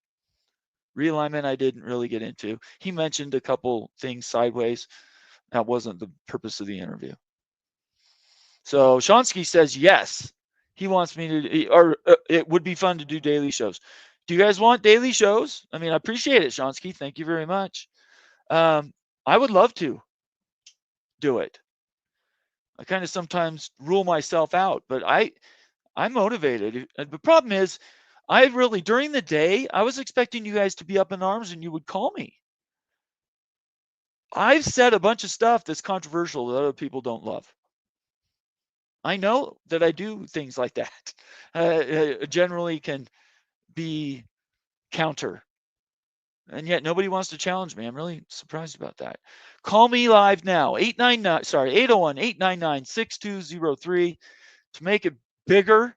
Realignment I didn't really get into. He mentioned a couple things sideways. That wasn't the purpose of the interview. So Shonsky says yes. He wants me to, or it would be fun to do daily shows. Do you guys want daily shows? I mean, I appreciate it, Shonsky. Thank you very much. I would love to do it. I kind of sometimes rule myself out, but I'm motivated. The problem is, during the day, I was expecting you guys to be up in arms and you would call me. I've said a bunch of stuff that's controversial that other people don't love. I know that I do things like that. Generally can be counter. And yet nobody wants to challenge me. I'm really surprised about that. Call me live now. 801-899-6203 to make it bigger.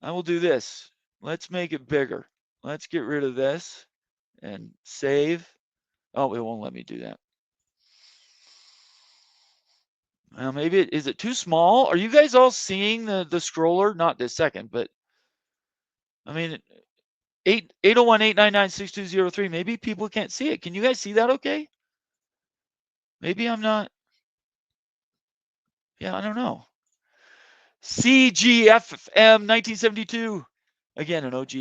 I will do this. Let's make it bigger. Let's get rid of this and save. Oh, it won't let me do that. Well, maybe is it too small? Are you guys all seeing the scroller? Not this second, but I mean, 801-899-6203. Maybe people can't see it. Can you guys see that okay? Maybe I'm not. Yeah, I don't know. CGFM 1972. Again, an OG.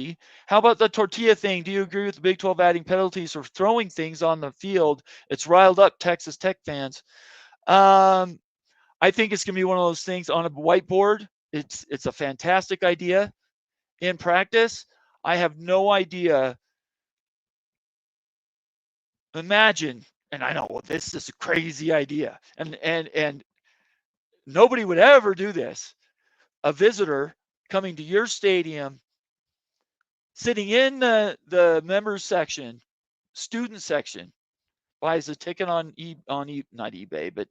How about the tortilla thing? Do you agree with the Big 12 adding penalties for throwing things on the field? It's riled up Texas Tech fans. I think it's going to be one of those things on a whiteboard. It's a fantastic idea. In practice, I have no idea. Imagine, and I know this is a crazy idea, and nobody would ever do this. A visitor coming to your stadium, sitting in the members section, student section, buys a ticket on not eBay, but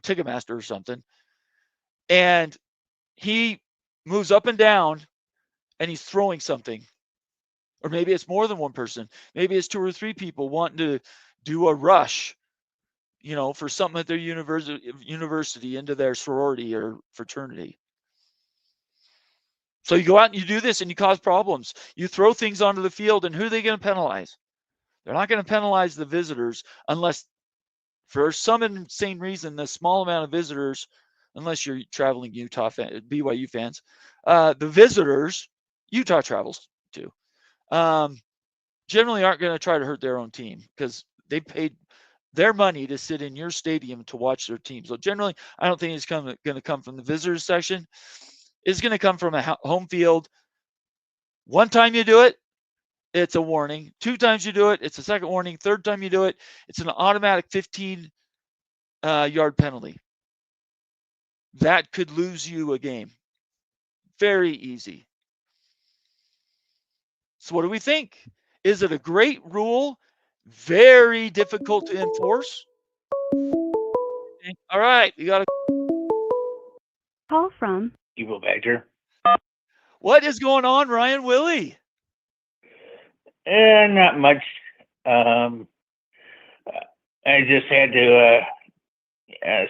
Ticketmaster or something, and he moves up and down, and he's throwing something, or maybe it's more than one person. Maybe it's 2 or 3 people wanting to do a rush, for something at their university into their sorority or fraternity. So you go out and you do this and you cause problems. You throw things onto the field, and who are they going to penalize? They're not going to penalize the visitors unless, for some insane reason, the small amount of visitors, unless you're traveling BYU fans, the visitors, Utah travels to, generally aren't going to try to hurt their own team because they paid their money to sit in your stadium to watch their team. So generally, I don't think it's going to come from the visitors section. It's going to come from a home field. One time you do it, it's a warning. 2 times you do it, it's a second warning. 3rd time you do it, it's an automatic 15-yard penalty. That could lose you a game. Very easy. So what do we think? Is it a great rule? Very difficult to enforce? All right, you got a call from Evil Badger. What is going on, Ryan Willie? Not much. I just had to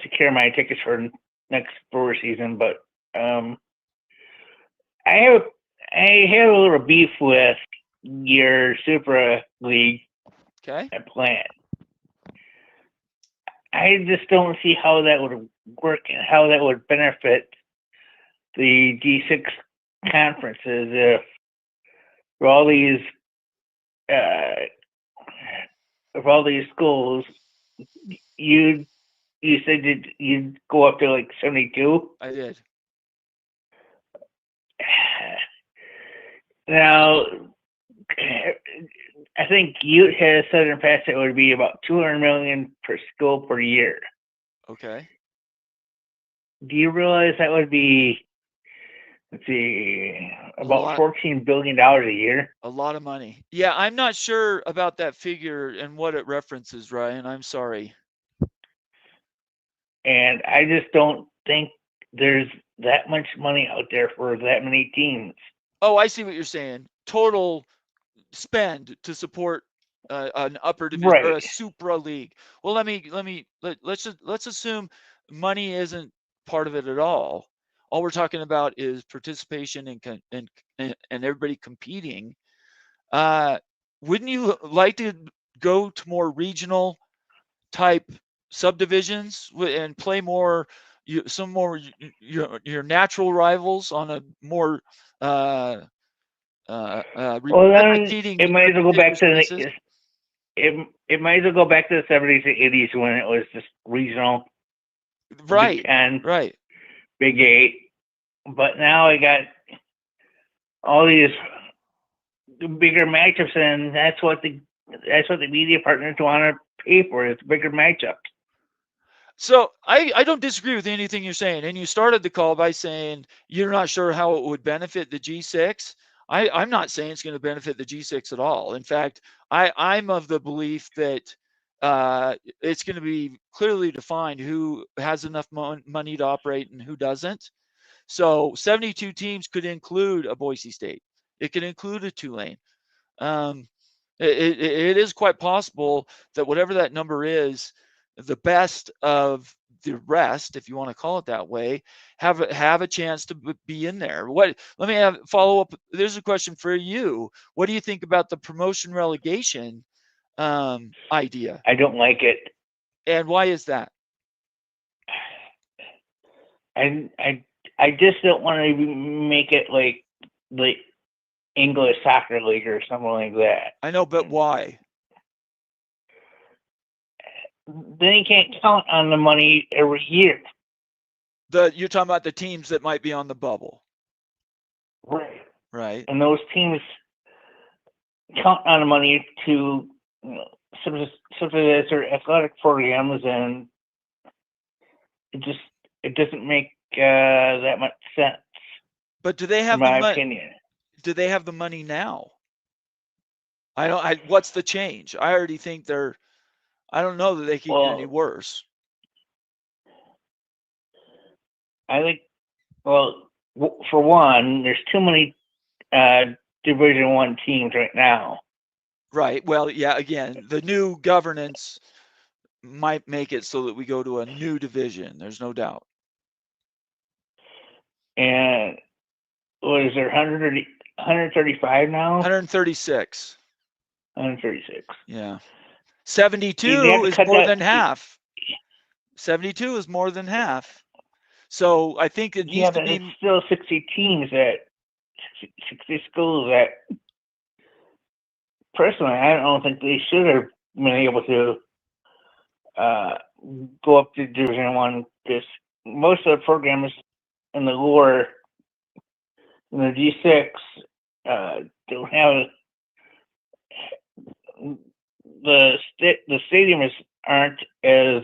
secure my tickets for next Brewer season, but I have a little beef with your Super League Okay. plan. I just don't see how that would work and how that would benefit the G6 conferences if for all these schools you said you'd go up to like 72. I did. Now, I think Ute has said in the past it would be about $200 million per school per year. Okay. Do you realize that would be, let's see, about $14 billion a year? A lot of money. Yeah, I'm not sure about that figure and what it references, Ryan. I'm sorry. And I just don't think there's that much money out there for that many teams. Oh, I see what you're saying. Total spend to support an upper division or a supra league. Well, let's assume money isn't part of it at all. All we're talking about is participation and everybody competing. Wouldn't you like to go to more regional type subdivisions and play more your natural rivals on a more well, then it might as well go back to it might as well go back to the 70s and 80s when it was just regional. Right. Big 10, right. Big 8. But now I got all these bigger matchups, and that's what the media partners want to pay for. It's bigger matchups. So I don't disagree with anything you're saying. And you started the call by saying you're not sure how it would benefit the G6. I'm not saying it's going to benefit the G6 at all. In fact, I'm of the belief that it's going to be clearly defined who has enough money to operate and who doesn't. So 72 teams could include a Boise State. It could include a Tulane. It is quite possible that whatever that number is, the best of the rest, if you want to call it that way, have a chance to be in there. Let me follow up. There's a question for you. What do you think about the promotion relegation idea? I don't like it. And why is that? I just don't want to make it like the English Soccer League or something like that. I know, but why? Then you can't count on the money every year. You're talking about the teams that might be on the bubble. Right. And those teams count on the money to subsidize their athletic programs, and it doesn't make that much sense. But do they have in my opinion? Do they have the money now? What's the change? I already think I don't know that they can get any worse. I think, for one, there's too many Division I teams right now. Right. Well, yeah, again, the new governance might make it so that we go to a new division. There's no doubt. And what is there, 135 now? 136. 136. Yeah. 72 is more than half. 72 is more than half. So I think it needs to be. It's still 60 teams 60 schools that, personally, I don't think they should have been able to go up to Division I, because most of the programs in the lower, in the G6, don't have the stadiums aren't as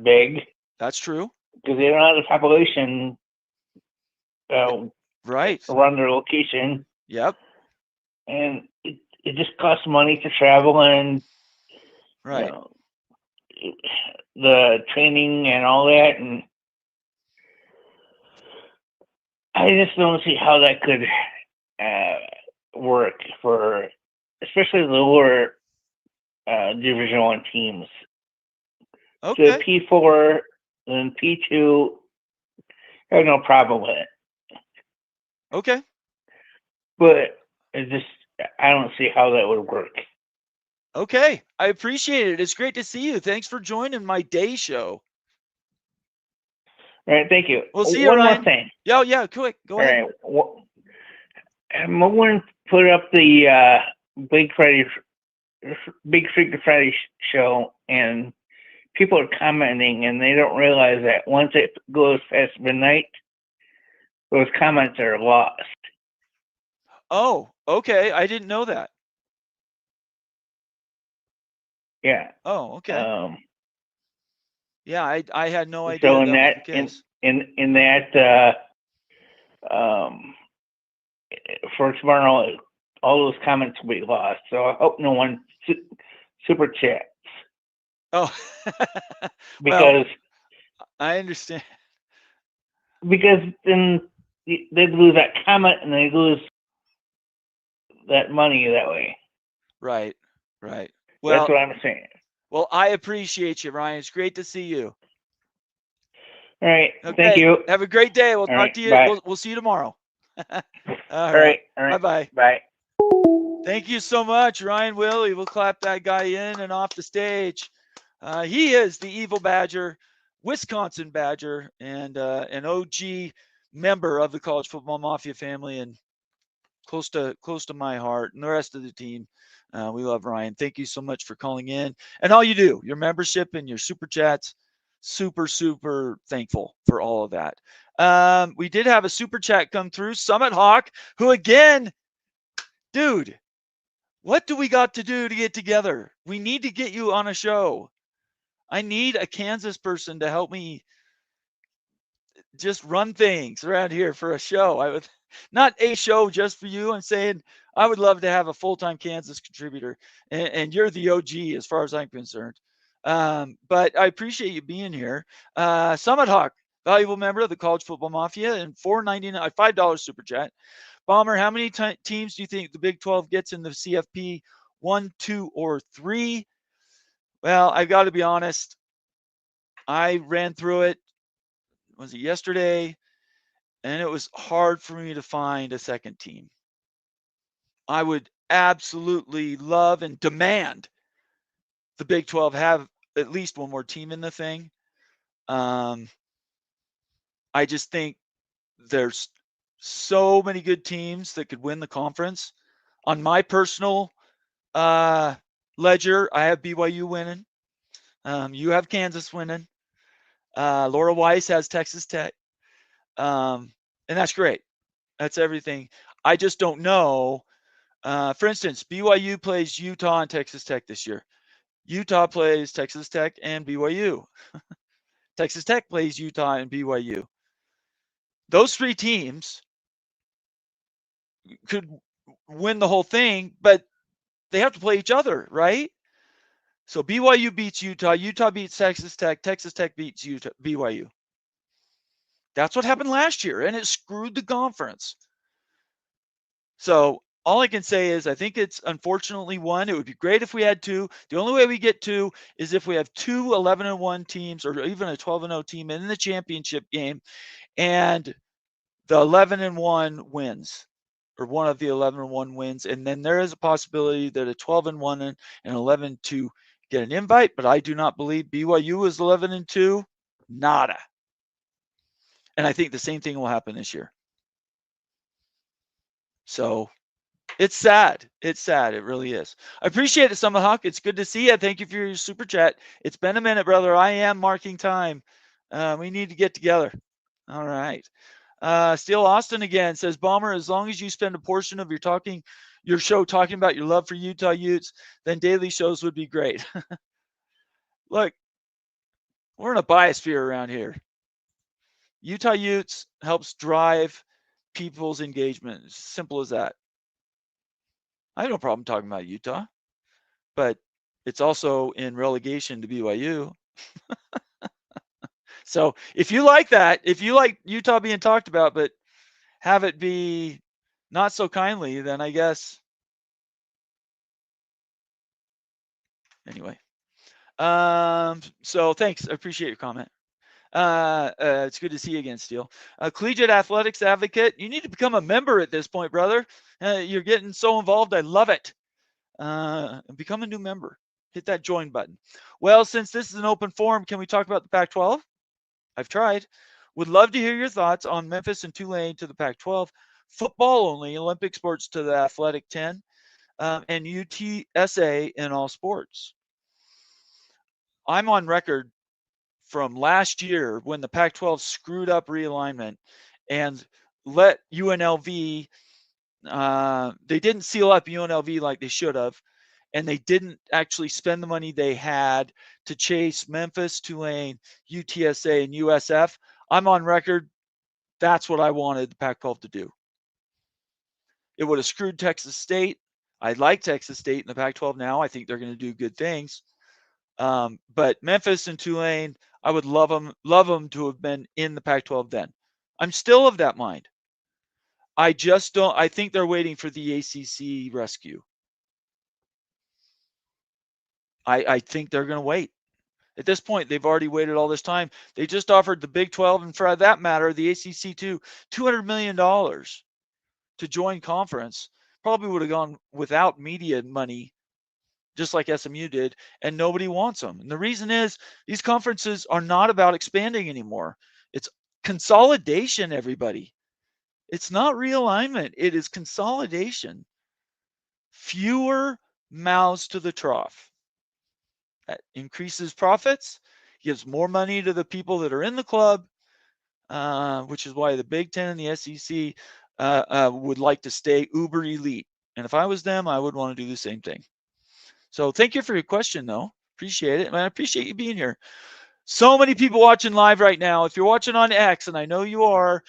big. That's true. Because they don't have the population right around their location. Yep. And it just costs money to travel, and right, the training and all that, and I just don't see how that could work for, especially the lower Division I teams. Okay. So P4 and P2, I have no problem with it. Okay. but I don't see how that would work. Okay, I appreciate it. It's great to see you. Thanks for joining my day show. All right, thank you. We'll see you, One Ryan. more thing. Yeah, quick. Go ahead. All right. I'm going to put up the Big Freaky Friday show, and people are commenting, and they don't realize that once it goes past midnight, those comments are lost. Oh, okay. I didn't know that. Yeah. Oh, okay. Yeah, I had no idea So that was the case. in that for tomorrow, all those comments will be lost. So I hope no one super chats. Oh, because I understand. Because then they lose that comment and they lose that money that way. Right. Well, that's what I'm saying. Well, I appreciate you, Ryan. It's great to see you. All right. Okay. Thank you. Have a great day. We'll talk to you. Bye. We'll see you tomorrow. All right. Bye-bye. Bye. Thank you so much, Ryan Willie. We'll clap that guy in and off the stage. He is the Evil Badger, Wisconsin Badger, and an OG member of the College Football Mafia family, and close to my heart and the rest of the team. We love Ryan. Thank you so much for calling in and all you do, your membership and your super chats. Super thankful for all of that. We did have a super chat come through. Summit Hawk, who again, dude, what do we got to do to get together? We need to get you on a show. I need a Kansas person to help me just run things around here for a show. I would not a show just for you. I'm saying I would love to have a full-time Kansas contributor, and you're the OG as far as I'm concerned. But I appreciate you being here. Summit Hawk, valuable member of the College Football Mafia, and $4.99, $5 super chat. Bomber, how many teams do you think the Big 12 gets in the CFP? 1, 2, or 3? Well, I've got to be honest. I ran through it. Was it yesterday? And it was hard for me to find a second team. I would absolutely love and demand the Big 12 have at least one more team in the thing. I just think there's so many good teams that could win the conference. On my personal ledger, I have BYU winning. You have Kansas winning. Laura Weiss has Texas Tech. And that's great. That's everything. I just don't know. For instance, BYU plays Utah and Texas Tech this year. Utah plays Texas Tech and BYU. Texas Tech plays Utah and BYU. Those three teams could win the whole thing, but they have to play each other, right? So BYU beats Utah, Utah beats Texas Tech beats BYU. That's what happened last year, and it screwed the conference. So all I can say is I think it's unfortunately one. It would be great if we had two. The only way we get two is if we have two 11-1 teams or even a 12-0 team in the championship game, and the 11-1 wins, or one of the 11-1 wins, and then there is a possibility that a 12-1 and 11-2 get an invite. But I do not believe BYU is 11-2. Nada. And I think the same thing will happen this year. So it's sad. It's sad. It really is. I appreciate it, Summit Hawk. It's good to see you. Thank you for your super chat. It's been a minute, brother. I am marking time. We need to get together. All right. Steel Austin again says, Bomber, as long as you spend a portion of your show talking about your love for Utah Utes, then daily shows would be great. Look, we're in a biosphere around here. Utah Utes helps drive people's engagement. It's simple as that. I have no problem talking about Utah, but it's also in relegation to BYU. So if you like that, if you like Utah being talked about, but have it be not so kindly, then I guess. Anyway. So thanks. I appreciate your comment. It's good to see you again, Steele. Collegiate Athletics Advocate. You need to become a member at this point, brother. You're getting so involved. I love it. Become a new member. Hit that join button. Well, since this is an open forum, can we talk about the Pac-12? I've tried. Would love to hear your thoughts on Memphis and Tulane to the Pac-12. Football only, Olympic sports to the Athletic 10, and UTSA in all sports. I'm on record from last year when the Pac-12 screwed up realignment and let UNLV, they didn't seal up UNLV like they should have, and they didn't actually spend the money they had to chase Memphis, Tulane, UTSA, and USF. I'm on record. That's what I wanted the Pac-12 to do. It would have screwed Texas State. I like Texas State in the Pac-12 now. I think they're going to do good things. But Memphis and Tulane, I would love them to have been in the Pac-12 then. I'm still of that mind. I just don't. I think they're waiting for the ACC rescue. I think they're going to wait. At this point, they've already waited all this time. They just offered the Big 12, and for that matter, the ACC too, $200 million to join conference. Probably would have gone without media money, just like SMU did, and nobody wants them. And the reason is these conferences are not about expanding anymore. It's consolidation, everybody. It's not realignment. It is consolidation. Fewer mouths to the trough. That increases profits, gives more money to the people that are in the club, which is why the Big Ten and the SEC would like to stay uber elite. And if I was them, I would want to do the same thing. So thank you for your question, though. Appreciate it. And I appreciate you being here. So many people watching live right now. If you're watching on X, and I know you are,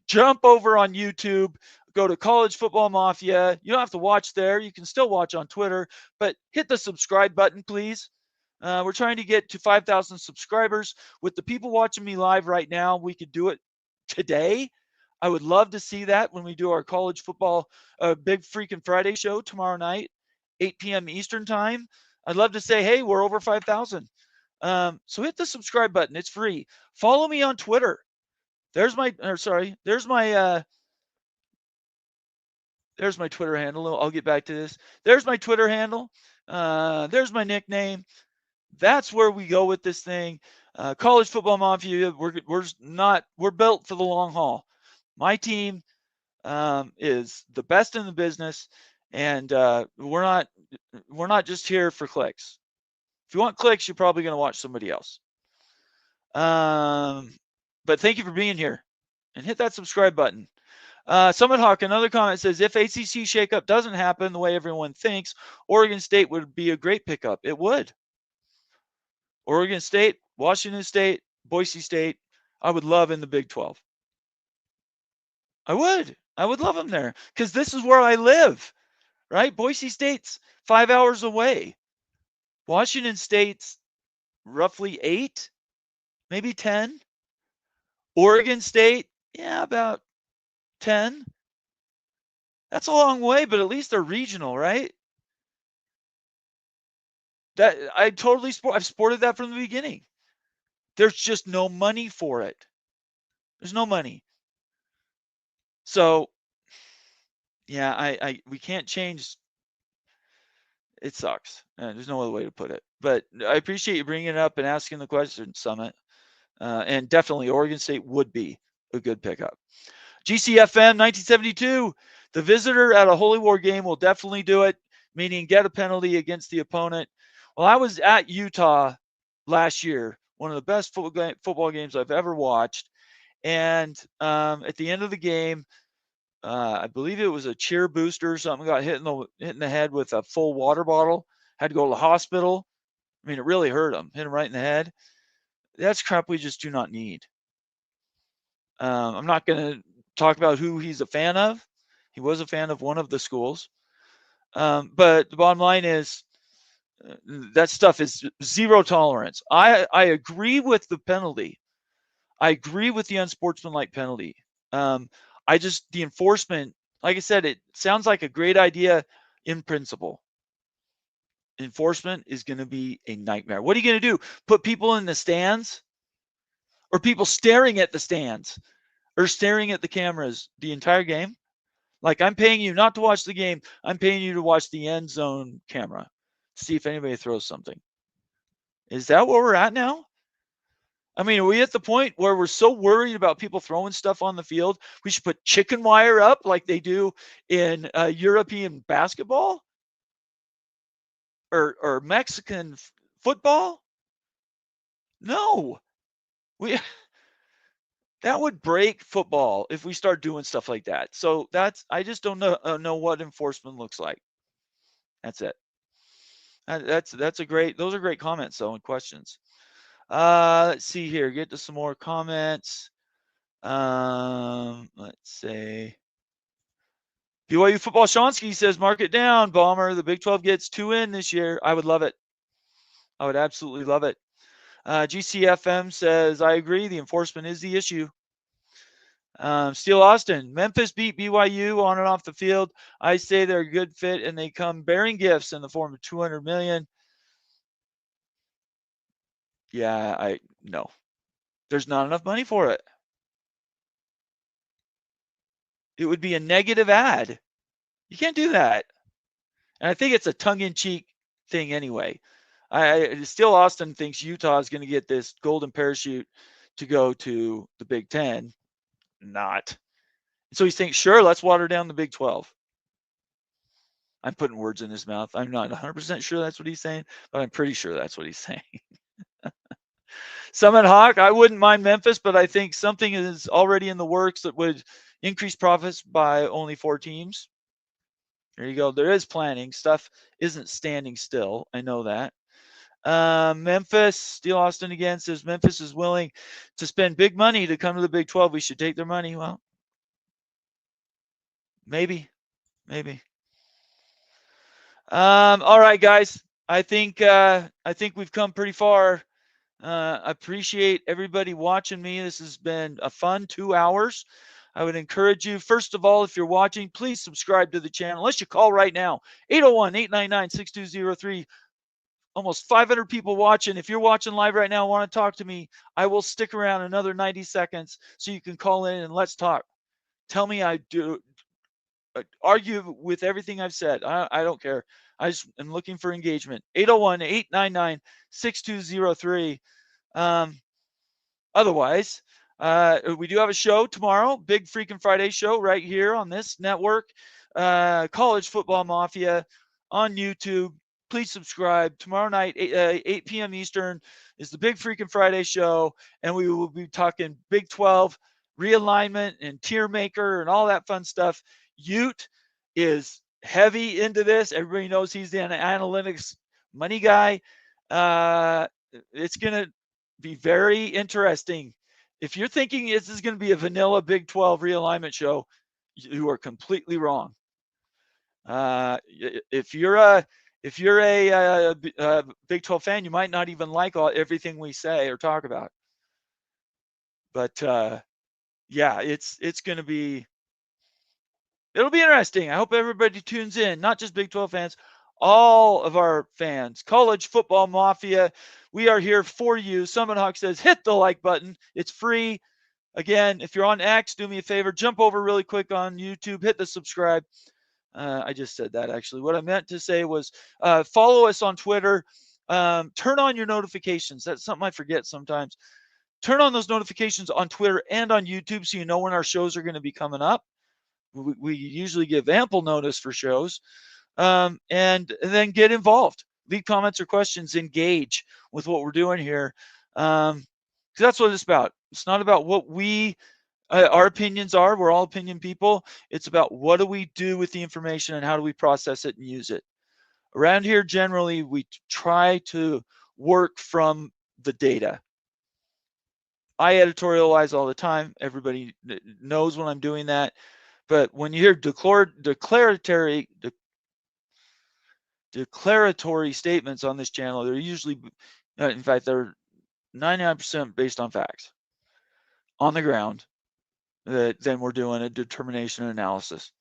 jump over on YouTube. Go to College Football Mafia. You don't have to watch there. You can still watch on Twitter, but hit the subscribe button, please. We're trying to get to 5,000 subscribers. With the people watching me live right now, we could do it today. I would love to see that when we do our college football Big Freaking Friday show tomorrow night, 8 p.m. Eastern time. I'd love to say, hey, we're over 5,000. So hit the subscribe button. It's free. Follow me on Twitter. There's my Twitter handle. I'll get back to this. There's my Twitter handle. There's my nickname. That's where we go with this thing. College Football Mafia, we're built for the long haul. My team is the best in the business, and we're not just here for clicks. If you want clicks, you're probably going to watch somebody else. But thank you for being here, and hit that subscribe button. Summit Hawk, another comment says, if ACC shakeup doesn't happen the way everyone thinks, Oregon State would be a great pickup. It would. Oregon State, Washington State, Boise State, I would love in the Big 12. I would love them there because this is where I live, right? Boise State's 5 hours away. Washington State's roughly 8, maybe 10. Oregon State, yeah, about 10. That's a long way, but at least they're regional, right? That I've sported that from the beginning. There's just no money for it. There's no money. So, yeah, we can't change. It sucks. There's no other way to put it. But I appreciate you bringing it up and asking the question, Summit. And definitely Oregon State would be a good pickup. GCFM 1972, the visitor at a Holy War game will definitely do it, meaning get a penalty against the opponent. Well, I was at Utah last year, one of the best football games I've ever watched. And at the end of the game, I believe it was a cheer booster or something, got hit in the head with a full water bottle, had to go to the hospital. I mean, it really hurt him, hit him right in the head. That's crap we just do not need. I'm not going to talk about who he's a fan of. He was a fan of one of the schools. But the bottom line is that stuff is zero tolerance. I agree with the penalty. I agree with the unsportsmanlike penalty. The enforcement, like I said, it sounds like a great idea in principle. Enforcement is going to be a nightmare. What are you going to do? Put people in the stands? or people staring at the stands or staring at the cameras the entire game. Like, I'm paying you not to watch the game. I'm paying you to watch the end zone camera, see if anybody throws something. Is that where we're at now? I mean, are we at the point where we're so worried about people throwing stuff on the field, we should put chicken wire up like they do in European basketball or Mexican football? No. That would break football if we start doing stuff like that. So I just don't know what enforcement looks like. That's it. Those are great comments though and questions. Let's see here. Get to some more comments. Let's say BYU football. Shonsky says, mark it down, Bomber. The Big 12 gets 2 in this year. I would love it. I would absolutely love it. GCFM says, I agree. The enforcement is the issue. Steel Austin, Memphis beat BYU on and off the field. I say they're a good fit, and they come bearing gifts in the form of $200 million. Yeah, no. There's not enough money for it. It would be a negative ad. You can't do that. And I think it's a tongue-in-cheek thing anyway. Steel Austin thinks Utah is going to get this golden parachute to go to the Big Ten. Not. So he thinks, sure, let's water down the Big 12. I'm putting words in his mouth. I'm not 100% sure that's what he's saying, but I'm pretty sure that's what he's saying. Summit Hawk, I wouldn't mind Memphis, but I think something is already in the works that would increase profits by only 4 teams. There you go. There is planning. Stuff isn't standing still. I know that. Memphis, Steel Austin again says Memphis is willing to spend big money to come to the Big 12. We should take their money. Well, maybe. All right, guys. I think we've come pretty far. I appreciate everybody watching me. This has been a fun 2 hours. I would encourage you, first of all, if you're watching, please subscribe to the channel. Unless you call right now, 801-899-6203. Almost 500 people watching. If you're watching live right now and want to talk to me, I will stick around another 90 seconds so you can call in and let's talk. Tell me I do. Argue with everything I've said. I don't care. I just am looking for engagement. 801-899-6203. Otherwise, we do have a show tomorrow, Big Freaking Friday show right here on this network, College Football Mafia on YouTube. Please subscribe. Tomorrow night, 8 p.m. Eastern, is the Big Freaking Friday show, and we will be talking Big 12 realignment and tier maker and all that fun stuff. Ute is heavy into this. Everybody knows he's the analytics money guy. It's going to be very interesting. If you're thinking this is going to be a vanilla Big 12 realignment show, you are completely wrong. If you're a Big 12 fan, you might not even like everything we say or talk about. But yeah, it's going to be. It'll be interesting. I hope everybody tunes in, not just Big 12 fans, all of our fans. College Football Mafia, we are here for you. Summit Hawk says, hit the like button. It's free. Again, if you're on X, do me a favor. Jump over really quick on YouTube. Hit the subscribe. I just said that, actually. What I meant to say was follow us on Twitter. Turn on your notifications. That's something I forget sometimes. Turn on those notifications on Twitter and on YouTube so you know when our shows are going to be coming up. We usually give ample notice for shows. And then get involved. Leave comments or questions. Engage with what we're doing here. Because that's what it's about. It's not about what our opinions are. We're all opinion people. It's about what do we do with the information and how do we process it and use it. Around here, generally, we try to work from the data. I editorialize all the time. Everybody knows when I'm doing that. But when you hear declaratory statements on this channel, they're usually, in fact, they're 99% based on facts on the ground. Then we're doing a determination and analysis.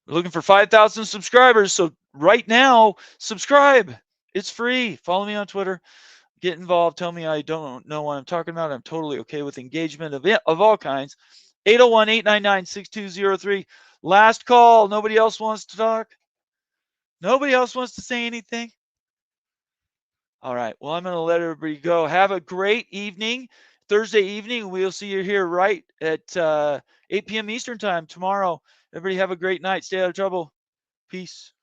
We're looking for 5,000 subscribers. So right now, subscribe. It's free. Follow me on Twitter. Get involved. Tell me I don't know what I'm talking about. I'm totally okay with engagement of all kinds. 801-899-6203. Last call. Nobody else wants to talk? Nobody else wants to say anything? All right. Well, I'm going to let everybody go. Have a great evening. Thursday evening. We'll see you here right at 8 p.m. Eastern time tomorrow. Everybody have a great night. Stay out of trouble. Peace.